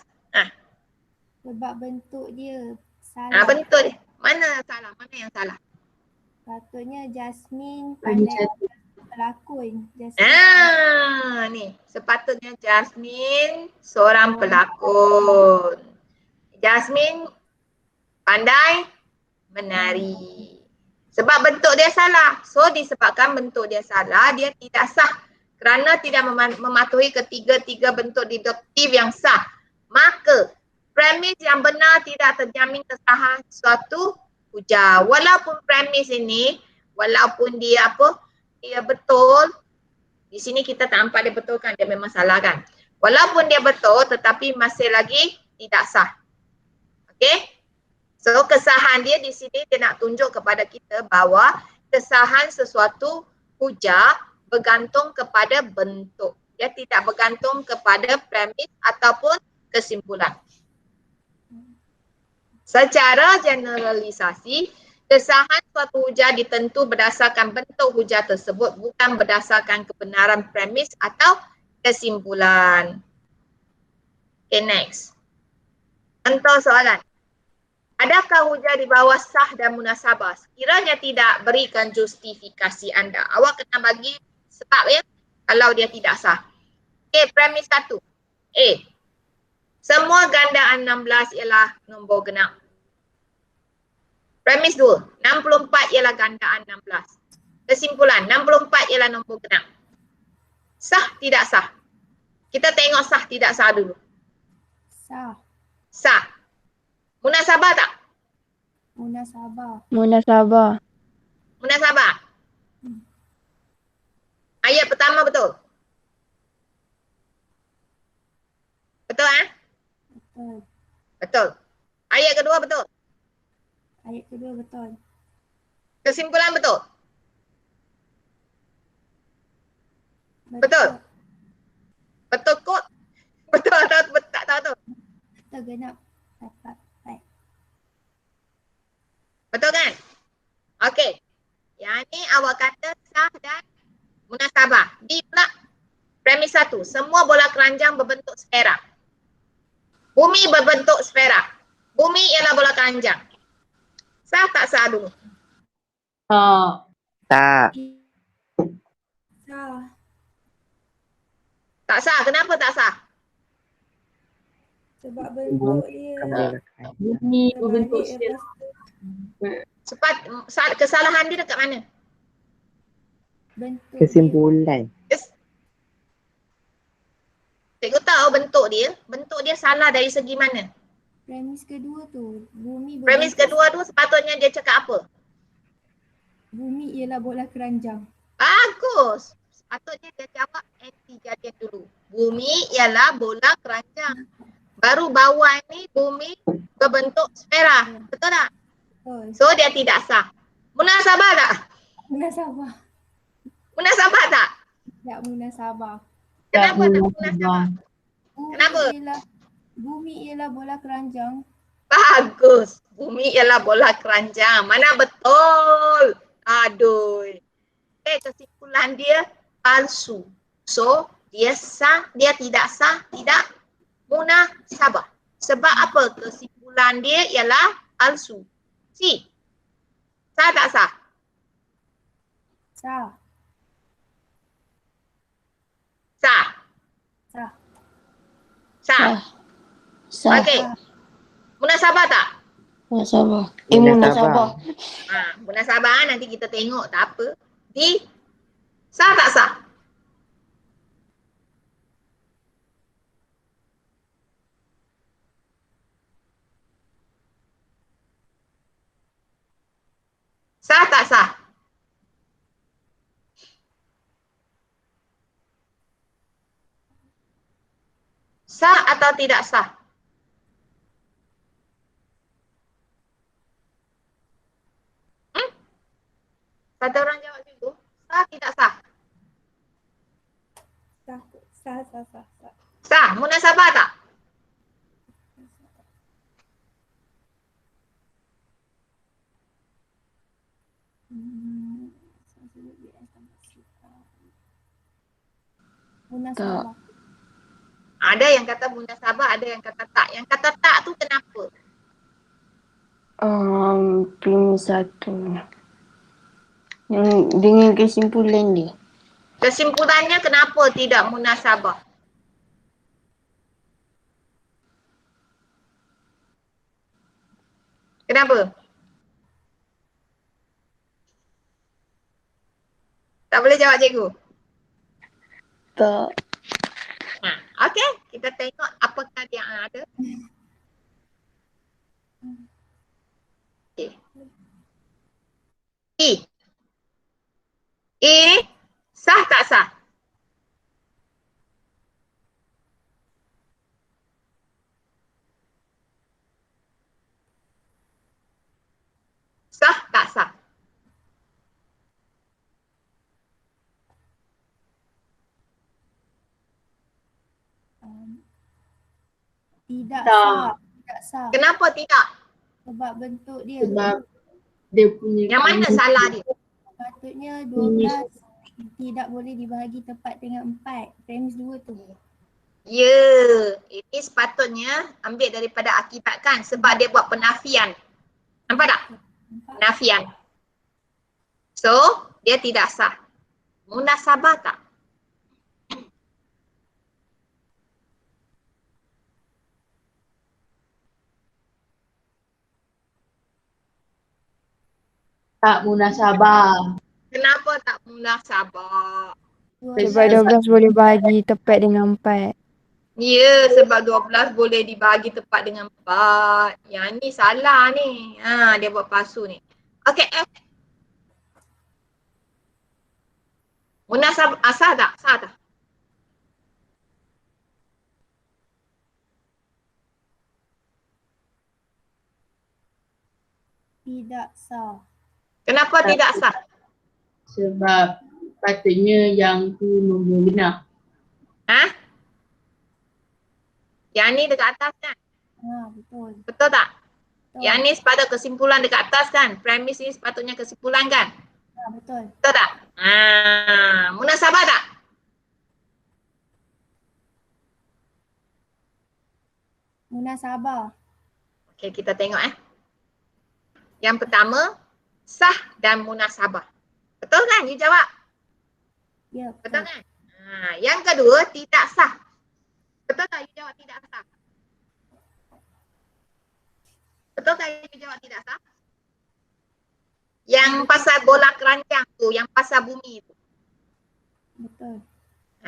Sebab bentuk dia salah. Bentuk dia. Mana salah? Mana yang salah? Patutnya Jasmine pandai pelakon. Ni. Sepatutnya Jasmine seorang pelakon. Jasmine pandai menari. Sebab bentuk dia salah. So disebabkan bentuk dia salah, dia tidak sah. Kerana tidak mematuhi ketiga-tiga bentuk deduktif yang sah. Maka premis yang benar tidak terjamin kesahan suatu hujah. Walaupun premis ini, walaupun dia dia betul. Di sini kita tak nampak dia betul kan, dia memang salah kan. Walaupun dia betul tetapi masih lagi tidak sah. Okey? So kesahan dia di sini dia nak tunjuk kepada kita bahawa kesahan sesuatu hujah bergantung kepada bentuk. Dia tidak bergantung kepada premis ataupun kesimpulan. Secara generalisasi, kesahan suatu hujah ditentu berdasarkan bentuk hujah tersebut, bukan berdasarkan kebenaran premis atau kesimpulan. Okay, next. Contoh soalan. Adakah hujah di bawah sah dan munasabah? Sekiranya tidak, berikan justifikasi anda. Awak kena bagi sebab ya, kalau dia tidak sah. Okay, premis 1. A. Semua gandaan 16 ialah nombor genap. Premis 2. 64 ialah gandaan 16. Kesimpulan, 64 ialah nombor genap. Sah tidak sah? Kita tengok sah tidak sah dulu. Sah. Sah. Munasabah tak? Munasabah. Munasabah. Munasabah. Ayat pertama betul? Betul Betul. Betul. Ayat kedua betul? Ayat kedua betul. Kesimpulan betul? Betul. Betul kot? Betul atau tak tahu tu? Betul genap. Dapat. Baik. Betul kan? satu. Semua bola keranjang berbentuk sfera. Bumi berbentuk sfera. Bumi ialah bola keranjang. Sah tak sah dulu? Tak. Sah. Tak sah. Kenapa tak sah? Sebab bentuk dia Bumi berbentuk terbalik sfera. lepas tu Kesalahan dia dekat mana? bentuk Kesimpulan. Cikgu tahu bentuk dia salah dari segi mana? dia. Premis kedua tu, bumi Premis berbentuk kedua tu sepatutnya dia cakap apa? bumi ialah bola keranjang. Bagus. Sepatutnya dia jawab anti-jadian dulu. Bumi ialah bola keranjang. Baru bawah ni bumi berbentuk sfera. Betul tak? Betul. So dia tidak sah. Munasabah tak? Munasabah. Munasabah tak? Tak munasabah. Kenapa tak munasabah? Bumi Kenapa? Bumi ialah bola keranjang. Bagus. Bumi ialah bola keranjang. Mana betul? Aduh. Kesimpulan dia palsu. So, dia sah, dia tidak sah, tidak munasabah. Sebab apa? Kesimpulan dia ialah palsu. C. Sah tak sah? Sah. Sah. Sah. Sah. Sah. Okey. Munasabah tak? Munasabah. Munasabah. Munasabah nanti kita tengok tak apa. Di sah tak sah? Sah tak sah? Sah atau tidak sah? Satu orang jawab dulu. Sah tidak sah? Sah. Sah. Sah. Sah. Sah. Sah. Munasabah tak? Munasabah. Ada yang kata munasabah, ada yang kata tak. Yang kata tak tu kenapa? Premis satu. Yang dengan kesimpulan dia. Kesimpulannya kenapa tidak munasabah? Kenapa? Tak boleh jawab cikgu? Tak. Okey, kita tengok apakah yang ada. Okay. E sah tak sah? Sah tak sah? Tidak Tak. sah. Tidak sah. Kenapa tidak? Sebab bentuk dia. Sebab dia punya Yang mana salah dia? Patutnya 12 tidak boleh dibahagi tepat dengan 4. Premis 2 tu. Ya, ini sepatutnya ambil daripada akibat kan sebab dia buat penafian. Nampak tak? Penafian. So, dia tidak sah. Munasabah tak? tak munasabah. Kenapa tak munasabah? Sebab 12 boleh bahagi tepat dengan 4. Ya, sebab 12 boleh dibagi tepat dengan 4. Yang ni salah ni. Dia buat palsu ni. Okey, munasabah sah tak? Sah tak? tidak sah. Kenapa tidak sah? Sebab patutnya yang tu nombor genap. Yang ni dekat atas kan? Betul. Betul tak? Betul. Yang ni sepatutnya kesimpulan dekat atas kan? Premis ni sepatutnya kesimpulan kan? Betul. Betul tak? Munasabah tak? Munasabah. Okey, kita tengok Yang pertama, sah dan munasabah. Betul kan? You jawab. Ya, Betul betul. kan? Yang kedua, tidak sah. Betul tak you jawab tidak sah? Betul tak you jawab tidak sah? Yang pasal bola keranjang tu, yang pasal bumi tu. Betul.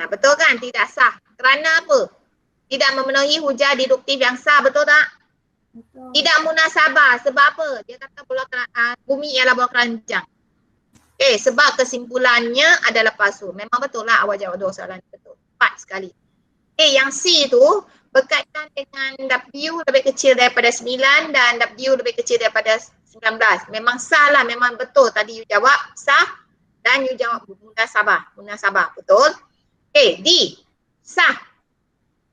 Betul kan? Tidak sah. Kerana apa? Tidak memenuhi hujah deduktif yang sah, betul tak? Betul. Tidak munasabah. Sebab apa? Dia kata bola bumi ialah bola keranjang. Sebab kesimpulannya adalah palsu. Memang betul lah awak jawab dua soalan betul. Tepat sekali. Yang C tu berkaitan dengan W lebih kecil daripada 9 dan W lebih kecil daripada 19. Memang sah lah, memang betul. Tadi you jawab sah dan you jawab munasabah. Munasabah, betul. D, sah.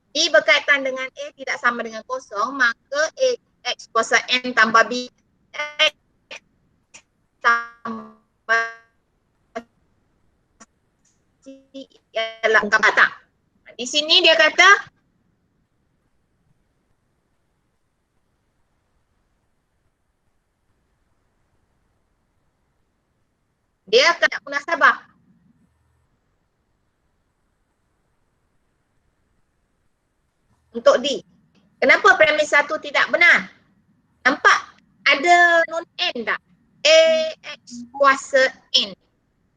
D berkaitan dengan A tidak sama dengan kosong, maka A X kuasa N tambah B X tambah C ialah ungkap batang. Di sini dia kata dia tidak munasabah. Untuk D. Kenapa premis satu tidak benar? Nampak ada non N tak? A X kuasa N.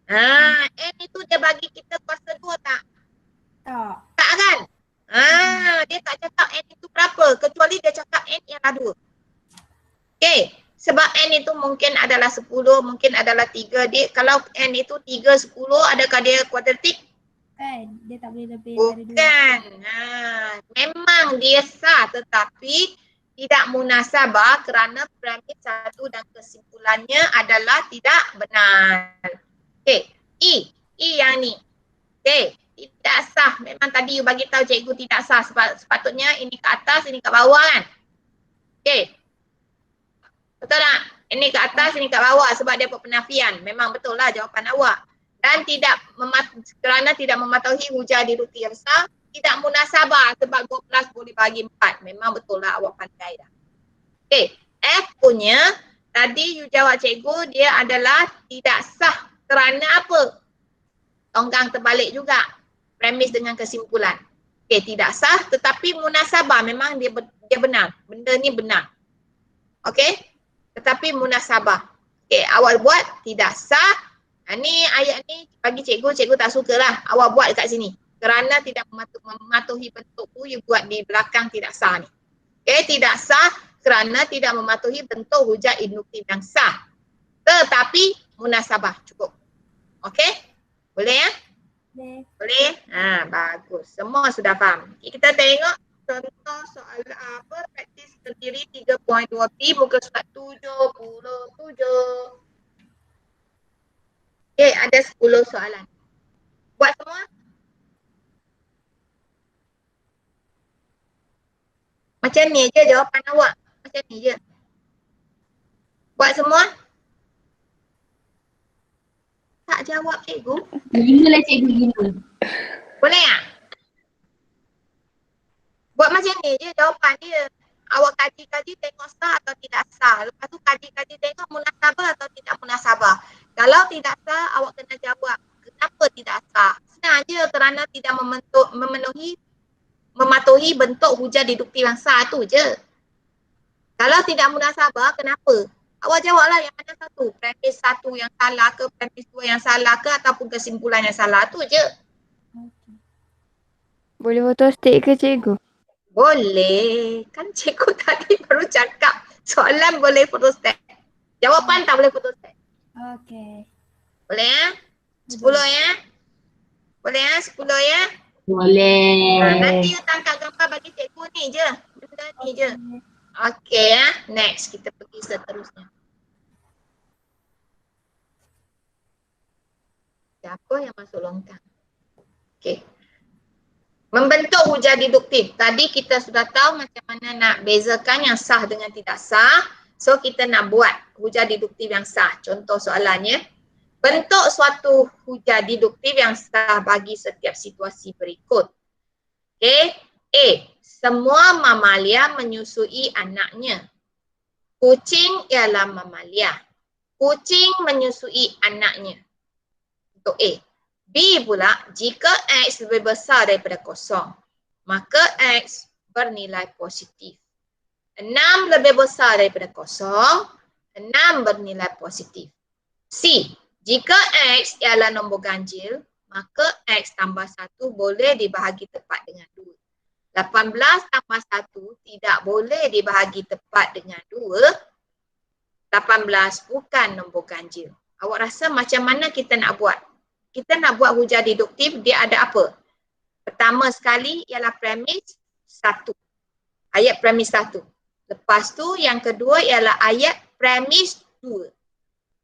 N itu dia bagi kita kuasa 2 tak? Tak. Tak kan? Dia tak cakap N itu berapa, kecuali dia cakap N ialah 2. Sebab N itu mungkin adalah 10, mungkin adalah 3. Kalau N itu 3, 10, adakah dia kuadratik? Kan, dia tak boleh lebih dari 2. Bukan. Memang dia sah tetapi tidak munasabah kerana premis satu dan kesimpulannya adalah tidak benar. E yang ni. Tidak sah. Memang tadi you bagi tahu cikgu tidak sah. Sepatutnya ini ke atas, ini ke bawah kan? Betul tak? Ini ke atas, ini ke bawah sebab dia buat penafian. Memang betul lah jawapan awak. Dan kerana tidak mematuhi hujah deduktif yang sah, tidak munasabah sebab 12 boleh bagi 4. Memang betul lah awak pandai dah. F punya, tadi you jawab cikgu, dia adalah tidak sah kerana apa? Tonggang terbalik juga. Premis dengan kesimpulan. Tidak sah tetapi munasabah. Memang dia benar. Benda ni benar. Tetapi munasabah. Awak buat tidak sah. Ni ayat ni bagi cikgu tak suka lah. Awak buat dekat sini. Kerana tidak mematuhi bentuk tu, you buat di belakang tidak sah ni. Tidak sah kerana tidak mematuhi bentuk hujah induktif yang sah. Tetapi munasabah. Cukup. Boleh ya? Boleh? Bagus. Semua sudah faham. Kita tengok contoh soal praktis terdiri 3.2b muka surat 77. Ada 10 soalan. Buat semua? Macam ni je jawapan awak. Macam ni je. Buat semua? Tak jawab cikgu. 5 lah cikgu, 5. Boleh tak? Buat macam ni je jawapan dia. Awak kaji-kaji tengok sah atau tidak sah. Lepas tu kaji-kaji tengok munasabah atau tidak munasabah. Kalau tidak sah, awak kena jawab. Kenapa tidak sah? Senang je kerana tidak mematuhi bentuk hujah deduktif yang sah tu je. Kalau tidak munasabah, kenapa? Awak jawablah yang mana satu. Premis satu yang salah ke, premis dua yang salah ke ataupun kesimpulan yang salah tu je. Boleh photostat ke cikgu? Boleh. Kan cikgu tadi baru cakap soalan boleh photostat. Jawapan tak boleh photostat. Boleh ya? 10 ya? Boleh ya? 10 ya? Boleh. Nanti you tangkap gambar bagi cikgu ni je. Benda ni je. Okey ya. Next kita pergi seterusnya. Siapa yang masuk longkang? Okey. Membentuk hujah deduktif. Tadi kita sudah tahu macam mana nak bezakan yang sah dengan tidak sah. So kita nak buat hujah deduktif yang sah. Contoh soalannya. Bentuk suatu hujah deduktif yang sah bagi setiap situasi berikut. A. semua mamalia menyusui anaknya. Kucing ialah mamalia. Kucing menyusui anaknya. Untuk A. B pula, jika X lebih besar daripada kosong, maka X bernilai positif. 6 lebih besar daripada kosong, 6 bernilai positif. C. Jika X ialah nombor ganjil, maka X tambah 1 boleh dibahagi tepat dengan 2. 18 tambah 1 tidak boleh dibahagi tepat dengan 2. 18 bukan nombor ganjil. Awak rasa macam mana kita nak buat? Kita nak buat hujah deduktif, dia ada apa? Pertama sekali ialah premis 1. Ayat premis 1. Lepas tu yang kedua ialah ayat premis 2.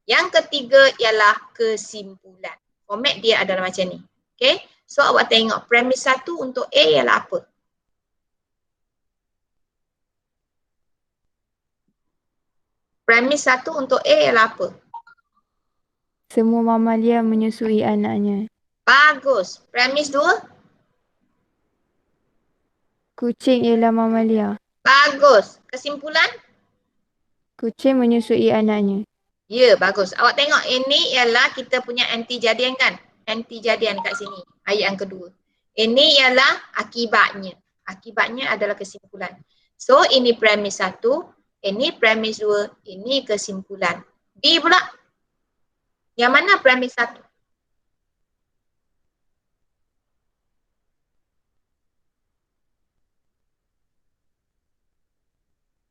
Yang ketiga ialah kesimpulan. Format dia adalah macam ni. Okay? So awak tengok premis 1 untuk A ialah apa? Premis 1 untuk A ialah apa? Semua mamalia menyusui anaknya. Bagus. Premis 2? Kucing ialah mamalia. Bagus. Kesimpulan? Kucing menyusui anaknya. Ya, bagus. Awak tengok ini ialah kita punya anti jadian kan? Anti jadian kat sini. Ayat yang kedua. Ini ialah akibatnya. Akibatnya adalah kesimpulan. So, ini premis 1. Ini premis 2. Ini kesimpulan. B pula. Yang mana premis 1?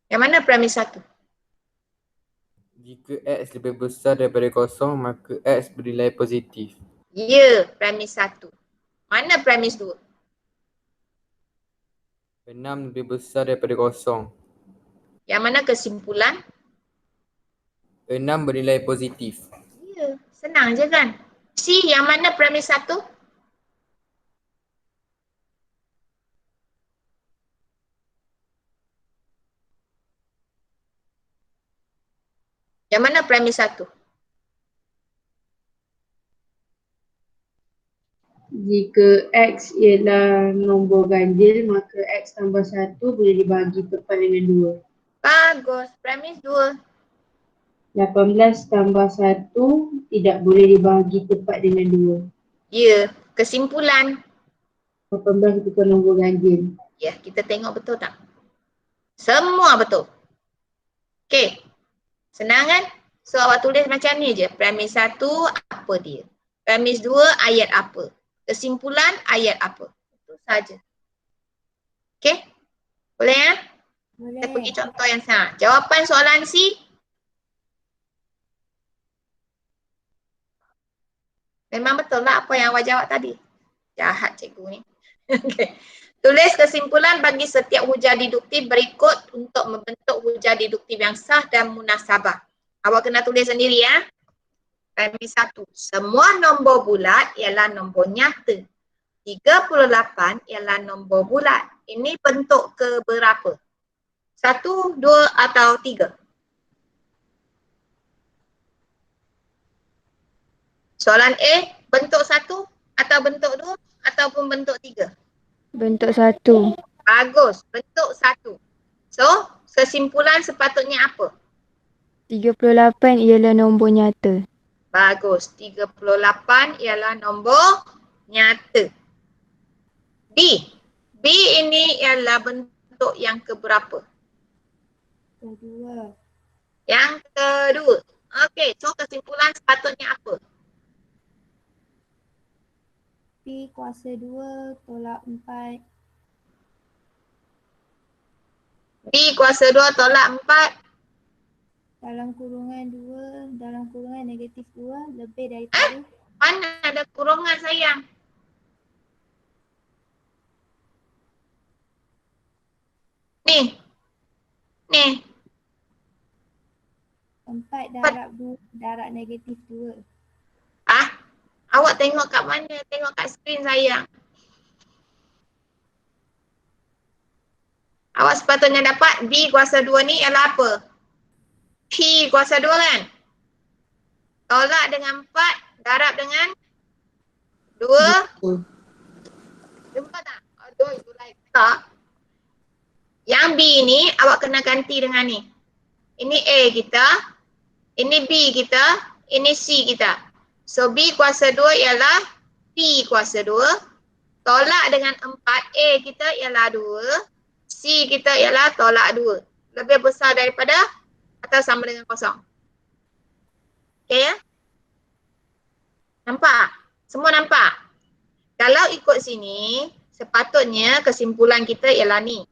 Yang mana premis 1? Jika X lebih besar daripada kosong, maka X bernilai positif. Ya, premis 1. Mana premis 2? 6 lebih besar daripada kosong. Yang mana kesimpulan? 6 bernilai positif. Ya, senang je kan? C, yang mana premis 1? Yang mana premis 1? Jika X ialah nombor ganjil, maka X tambah 1 boleh dibahagi tepat dengan 2. Bagus. Premis 2. 18 tambah 1 tidak boleh dibahagi tepat dengan 2. Ya. Kesimpulan. 18 bukan nombor ganjil. Ya, kita tengok betul tak? Semua betul. Okey. Senang kan? So awak tulis macam ni je. Premis 1 apa dia? Premis 2 ayat apa? Kesimpulan ayat apa? Itu saja. Okey? Boleh ya? Boleh. Kita pergi contoh yang senang. Jawapan soalan C. Memang betul lah apa yang awak jawab tadi. Jahat cikgu ni. Okey. Tulis kesimpulan bagi setiap hujah deduktif berikut untuk membentuk hujah deduktif yang sah dan munasabah. Awak kena tulis sendiri ya. Premis 1. Semua nombor bulat ialah nombor nyata. 38 ialah nombor bulat. Ini bentuk ke berapa? 1, 2 atau 3? Soalan A, bentuk 1 atau bentuk 2 ataupun bentuk 3? Bentuk 1. Bagus, bentuk 1. So, kesimpulan sepatutnya apa? 38 ialah nombor nyata. Bagus, 38 ialah nombor nyata. B. B ini ialah bentuk yang keberapa? Kedua. Yang kedua. Okey, so kesimpulan sepatutnya apa? P kuasa 2 tolak 4. B kuasa 2 tolak 4. Dalam kurungan 2, dalam kurungan negatif 2 lebih daripada. Mana ada kurungan sayang? Ni. Ni. 4 darab 2, darab negatif 2. Ah, awak tengok kat mana? Tengok kat skrin sayang. Awak sepatutnya dapat B kuasa 2 ni ialah apa? P kuasa 2 kan? Tolak dengan 4, darab dengan 2. Jumpa tak? Aduh, itu lain. Tak. B ni awak kena ganti dengan ni. Ini A kita, ini B kita, ini C kita. So B kuasa 2 ialah P kuasa 2. Tolak dengan 4, A kita ialah 2. C kita ialah tolak 2. Lebih besar daripada atau sama dengan kosong. Okay ya? Nampak? Semua nampak? Kalau ikut sini, sepatutnya kesimpulan kita ialah ni.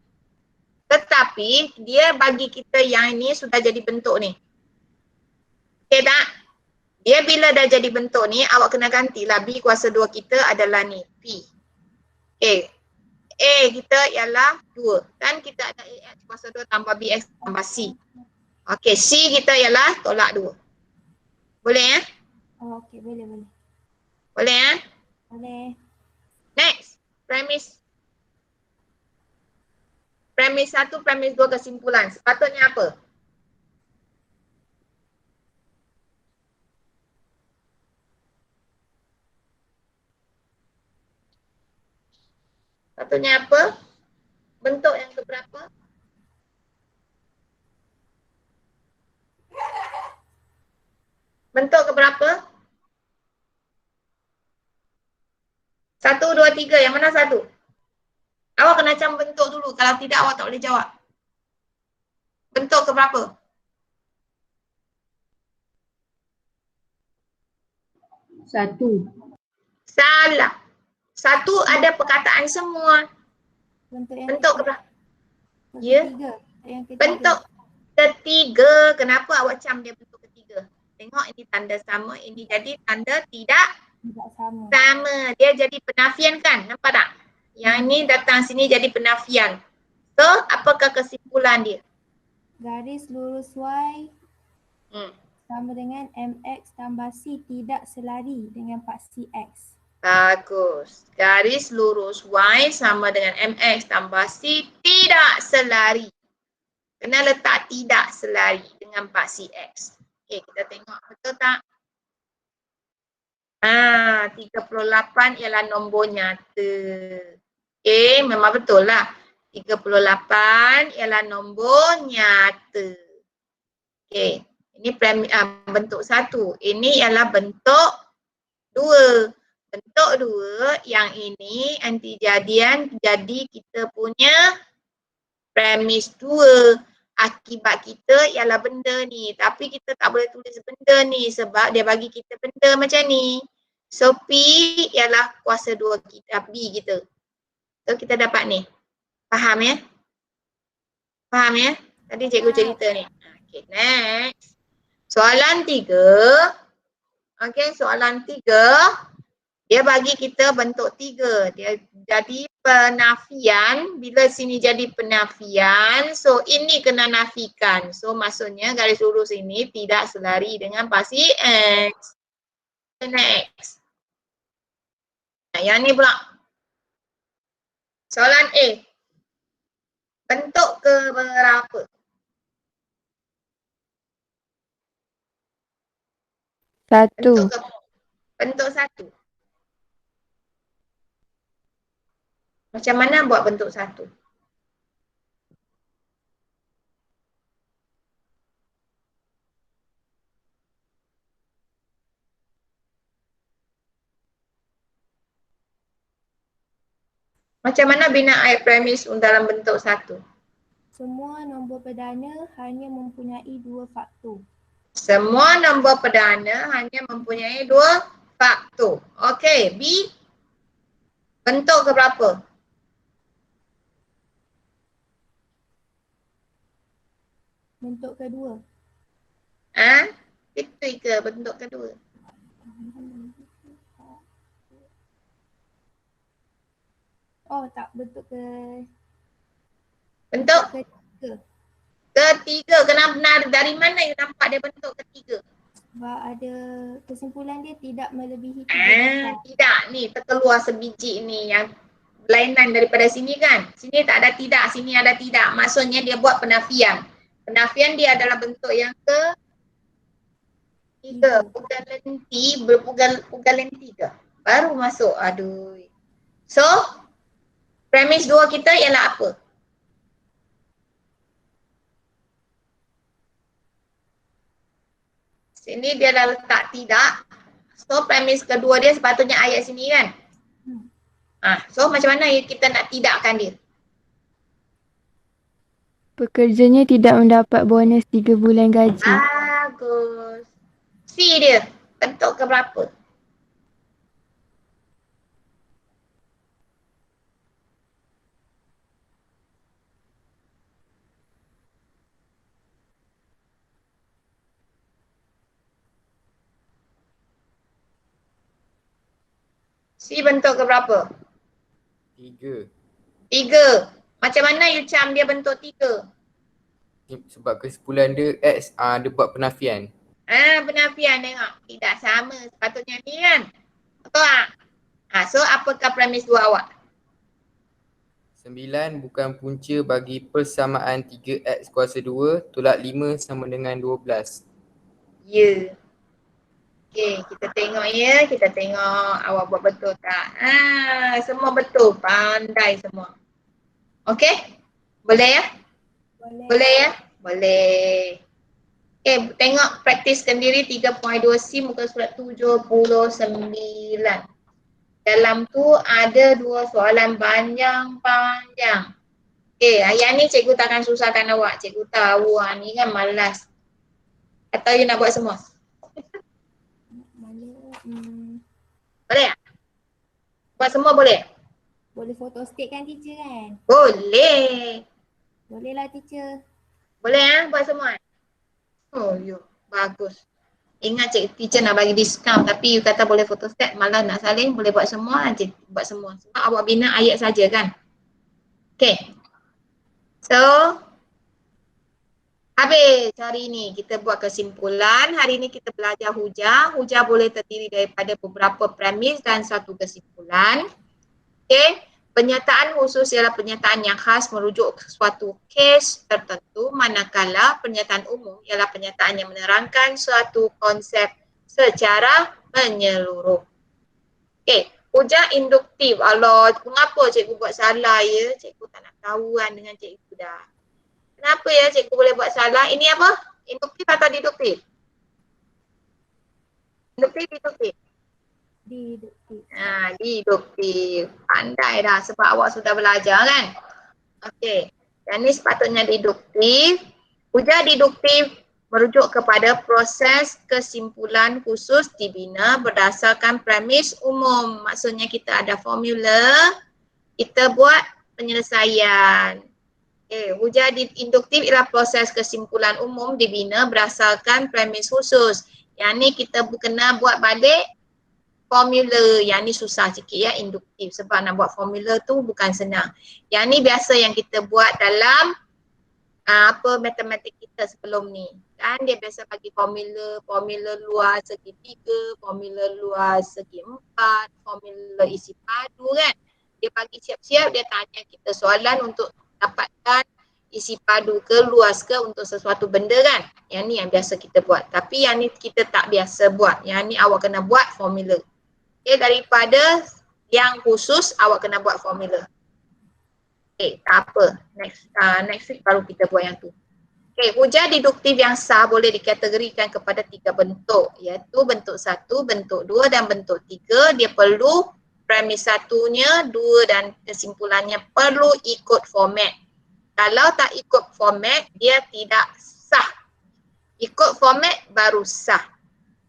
Tetapi dia bagi kita yang ini sudah jadi bentuk ni. Okay tak? Dia bila dah jadi bentuk ni, awak kena gantilah B kuasa 2 kita adalah ni, P. Okay. A kita ialah 2. Kan kita ada AX kuasa 2 tambah BX tambah C. Okay, C kita ialah tolak 2. Boleh ya? Oh, okey, boleh. Boleh ya? Boleh. Next, premis 1, premis 2 kesimpulan. Sepatutnya apa? Sepatutnya apa? Bentuk yang keberapa? Bentuk keberapa? 1, 2, 3. Yang mana satu? Awak kena cam bentuk dulu. Kalau tidak, awak tak boleh jawab. Bentuk keberapa? 1. Salah. 1 ada perkataan semua. Bentuk keberapa? Ya. Yang ketiga. Bentuk ketiga. Kenapa awak cam dia bentuk ketiga? Tengok ini tanda sama. Ini jadi tanda tidak sama. Dia jadi penafian kan? Nampak tak? Yang ni datang sini jadi penafian. So, apakah kesimpulan dia? Garis lurus Y sama dengan MX tambah C tidak selari dengan paksi X. Bagus. Garis lurus Y sama dengan MX tambah C tidak selari. Kena letak tidak selari dengan paksi X. Okey, kita tengok betul tak? 38 ialah nombor nyata. Okey, memang betul lah. 38 ialah nombor nyata. Okey, ini bentuk 1. Ini ialah bentuk 2. Bentuk 2 yang ini antijadian jadi kita punya premis 2. Akibat kita ialah benda ni. Tapi kita tak boleh tulis benda ni sebab dia bagi kita benda macam ni. So P ialah kuasa 2 kita, B kita. So kita dapat ni. Faham ya? Faham ya? Tadi cikgu cerita ni. Okay, next. Soalan 3. Okay, soalan 3. Dia bagi kita bentuk 3. Dia jadi penafian. Bila sini jadi penafian, so ini kena nafikan. So maksudnya garis lurus ini tidak selari dengan paksi X. Next. Yang ni pula. Soalan A. Bentuk keberapa? Satu. Bentuk 1. Macam mana buat bentuk 1? Macam mana bina premis dalam bentuk 1? Semua nombor perdana hanya mempunyai 2 faktor. Semua nombor perdana hanya mempunyai 2 faktor. Okey, B. Bentuk keberapa? Bentuk kedua. Itu ke bentuk kedua? Oh tak, bentuk Bentuk ketiga. ketiga. Kenapa dari mana you nampak dia bentuk ketiga? Sebab ada kesimpulan dia tidak melebihi 3 Tidak ni terkeluar sebiji ni yang berlainan daripada sini kan. Sini tak ada tidak, sini ada tidak. Maksudnya dia buat penafian. Penafian dia adalah bentuk yang ketiga. Pugalan 3. Baru masuk. Aduh. So, premis 2 kita ialah apa? Sini dia dah letak tidak. So premis kedua dia sepatutnya ayat sini kan. So macam mana kita nak tidakkan dia? Pekerjanya tidak mendapat bonus 3 bulan gaji. Bagus. C dia. Bentuk ke berapa? C bentuk ke berapa? 3. 3. Macam mana you cam dia bentuk 3? Sebab kesimpulan dia X dia buat penafian. Penafian tengok. Tidak sama. Sepatutnya ni kan. Betul tak? So apakah premis 2 awak? 9 bukan punca bagi persamaan 3x kuasa 2 tolak 5 sama dengan 12. Ya. Okay, kita tengok ya. Kita tengok awak buat betul tak. Semua betul. Pandai semua. Okay? Boleh ya? Boleh ya? Boleh. Okay, tengok praktis sendiri 3.2C muka surat 79. Dalam tu ada 2 soalan panjang-panjang. Okay, yang ni cikgu takkan susahkan awak. Cikgu tahu ni kan malas. Atau you nak buat semua? Boleh tak? Buat semua boleh? Boleh photostat kan teacher kan? Boleh. Boleh lah teacher. Boleh buat semua? Oh, bagus. Ingat teacher nak bagi diskaun tapi you kata boleh photostat, malah nak salin, boleh buat semua, buat semua. Sebab awak bina ayat saja kan? Okay. So, habis hari ni kita buat kesimpulan. Hari ni kita belajar hujah. Hujah boleh terdiri daripada beberapa premis dan satu kesimpulan. Okay. Pernyataan khusus ialah pernyataan yang khas merujuk ke suatu kes tertentu, manakala pernyataan umum ialah pernyataan yang menerangkan suatu konsep secara menyeluruh. Okay. Hujah induktif. Allah, mengapa cikgu buat salah ya? Cikgu tak nak tahu kan dengan cikgu dah. Kenapa ya cikgu boleh buat salah? Ini apa? Induktif atau deduktif? Deduktif. Deduktif. Pandai dah sebab awak sudah belajar kan? Okey. Yang ni sepatutnya deduktif. Hujah deduktif merujuk kepada proses kesimpulan khusus dibina berdasarkan premis umum. Maksudnya kita ada formula, kita buat penyelesaian. Hujah induktif ialah proses kesimpulan umum dibina berdasarkan premis khusus. Yang ni kita kena buat balik formula. Yang ni susah sikit ya, induktif. Sebab nak buat formula tu bukan senang. Yang ni biasa yang kita buat dalam matematik kita sebelum ni. Kan dia biasa bagi formula luas segi 3, formula luas segi 4, formula isi padu kan. Dia bagi siap-siap, dia tanya kita soalan untuk dapatkan isi padu ke luas ke untuk sesuatu benda kan. Yang ni yang biasa kita buat. Tapi yang ni kita tak biasa buat. Yang ni awak kena buat formula. Okay, daripada yang khusus awak kena buat formula. Okay, tak apa. Next week baru kita buat yang tu. Okay, hujah deduktif yang sah boleh dikategorikan kepada 3 bentuk. Iaitu bentuk 1, bentuk 2 dan bentuk 3. Dia perlu premis satunya, 2 dan kesimpulannya perlu ikut format. Kalau tak ikut format, dia tidak sah. Ikut format baru sah.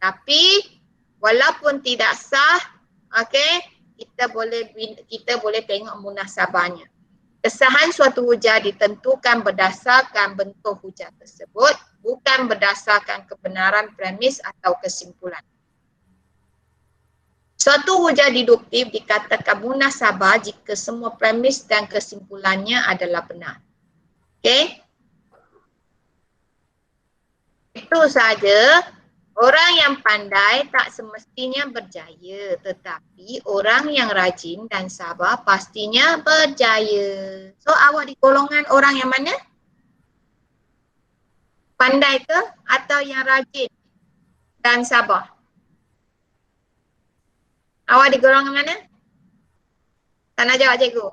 Tapi walaupun tidak sah, okay, kita boleh tengok munasabahnya. Kesahan suatu hujah ditentukan berdasarkan bentuk hujah tersebut, bukan berdasarkan kebenaran premis atau kesimpulan. Suatu hujah deduktif dikatakan munasabah jika semua premis dan kesimpulannya adalah benar. Okey? Itu saja. Orang yang pandai tak semestinya berjaya, tetapi orang yang rajin dan sabar pastinya berjaya. So awak di golongan orang yang mana? Pandai ke atau yang rajin dan sabar? Awak di golongan mana? Tak nak jawab cikgu?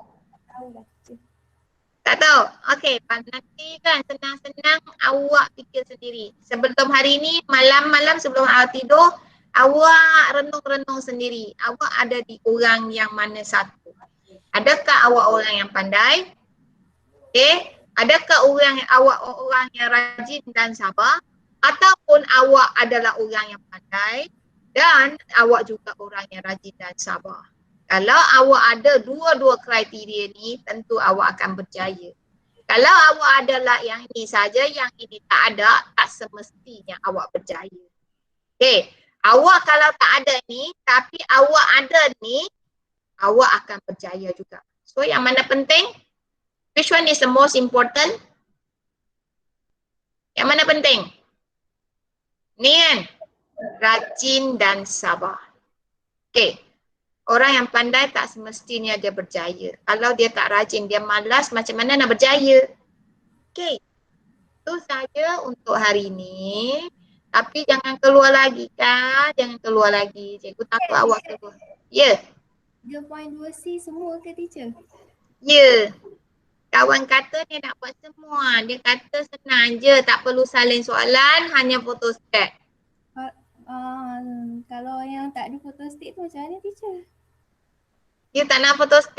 Tak tahu? Okey, nanti kan senang-senang awak fikir sendiri. Sebelum hari ni, malam-malam sebelum awak tidur, awak renung-renung sendiri. Awak ada di orang yang mana satu? Adakah awak orang yang pandai? Okey, adakah awak orang yang rajin dan sabar? Ataupun awak adalah orang yang pandai dan awak juga orang yang rajin dan sabar? Kalau awak ada dua-dua kriteria ni, tentu awak akan berjaya. Kalau awak adalah yang ini saja, yang ini tak ada, tak semestinya awak berjaya. Okey, awak kalau tak ada ni, tapi awak ada ni, awak akan berjaya juga. So yang mana penting? Which one is the most important? Yang mana penting? Ni kan? Rajin dan sabar. Okey. Orang yang pandai tak semestinya dia berjaya. Kalau dia tak rajin, dia malas, macam mana nak berjaya? Okey. Itu saja untuk hari ini. Tapi jangan keluar lagi kan? Jangan keluar lagi. Cikgu takut awak keluar. Ya. 3.2C semua ke teacher? Ya. Kawan kata dia nak buat semua. Dia kata senang je. Tak perlu salin soalan. Hanya photostat. Kalau yang tak ada photostat tu macam mana teacher? Dia tak nak photostat.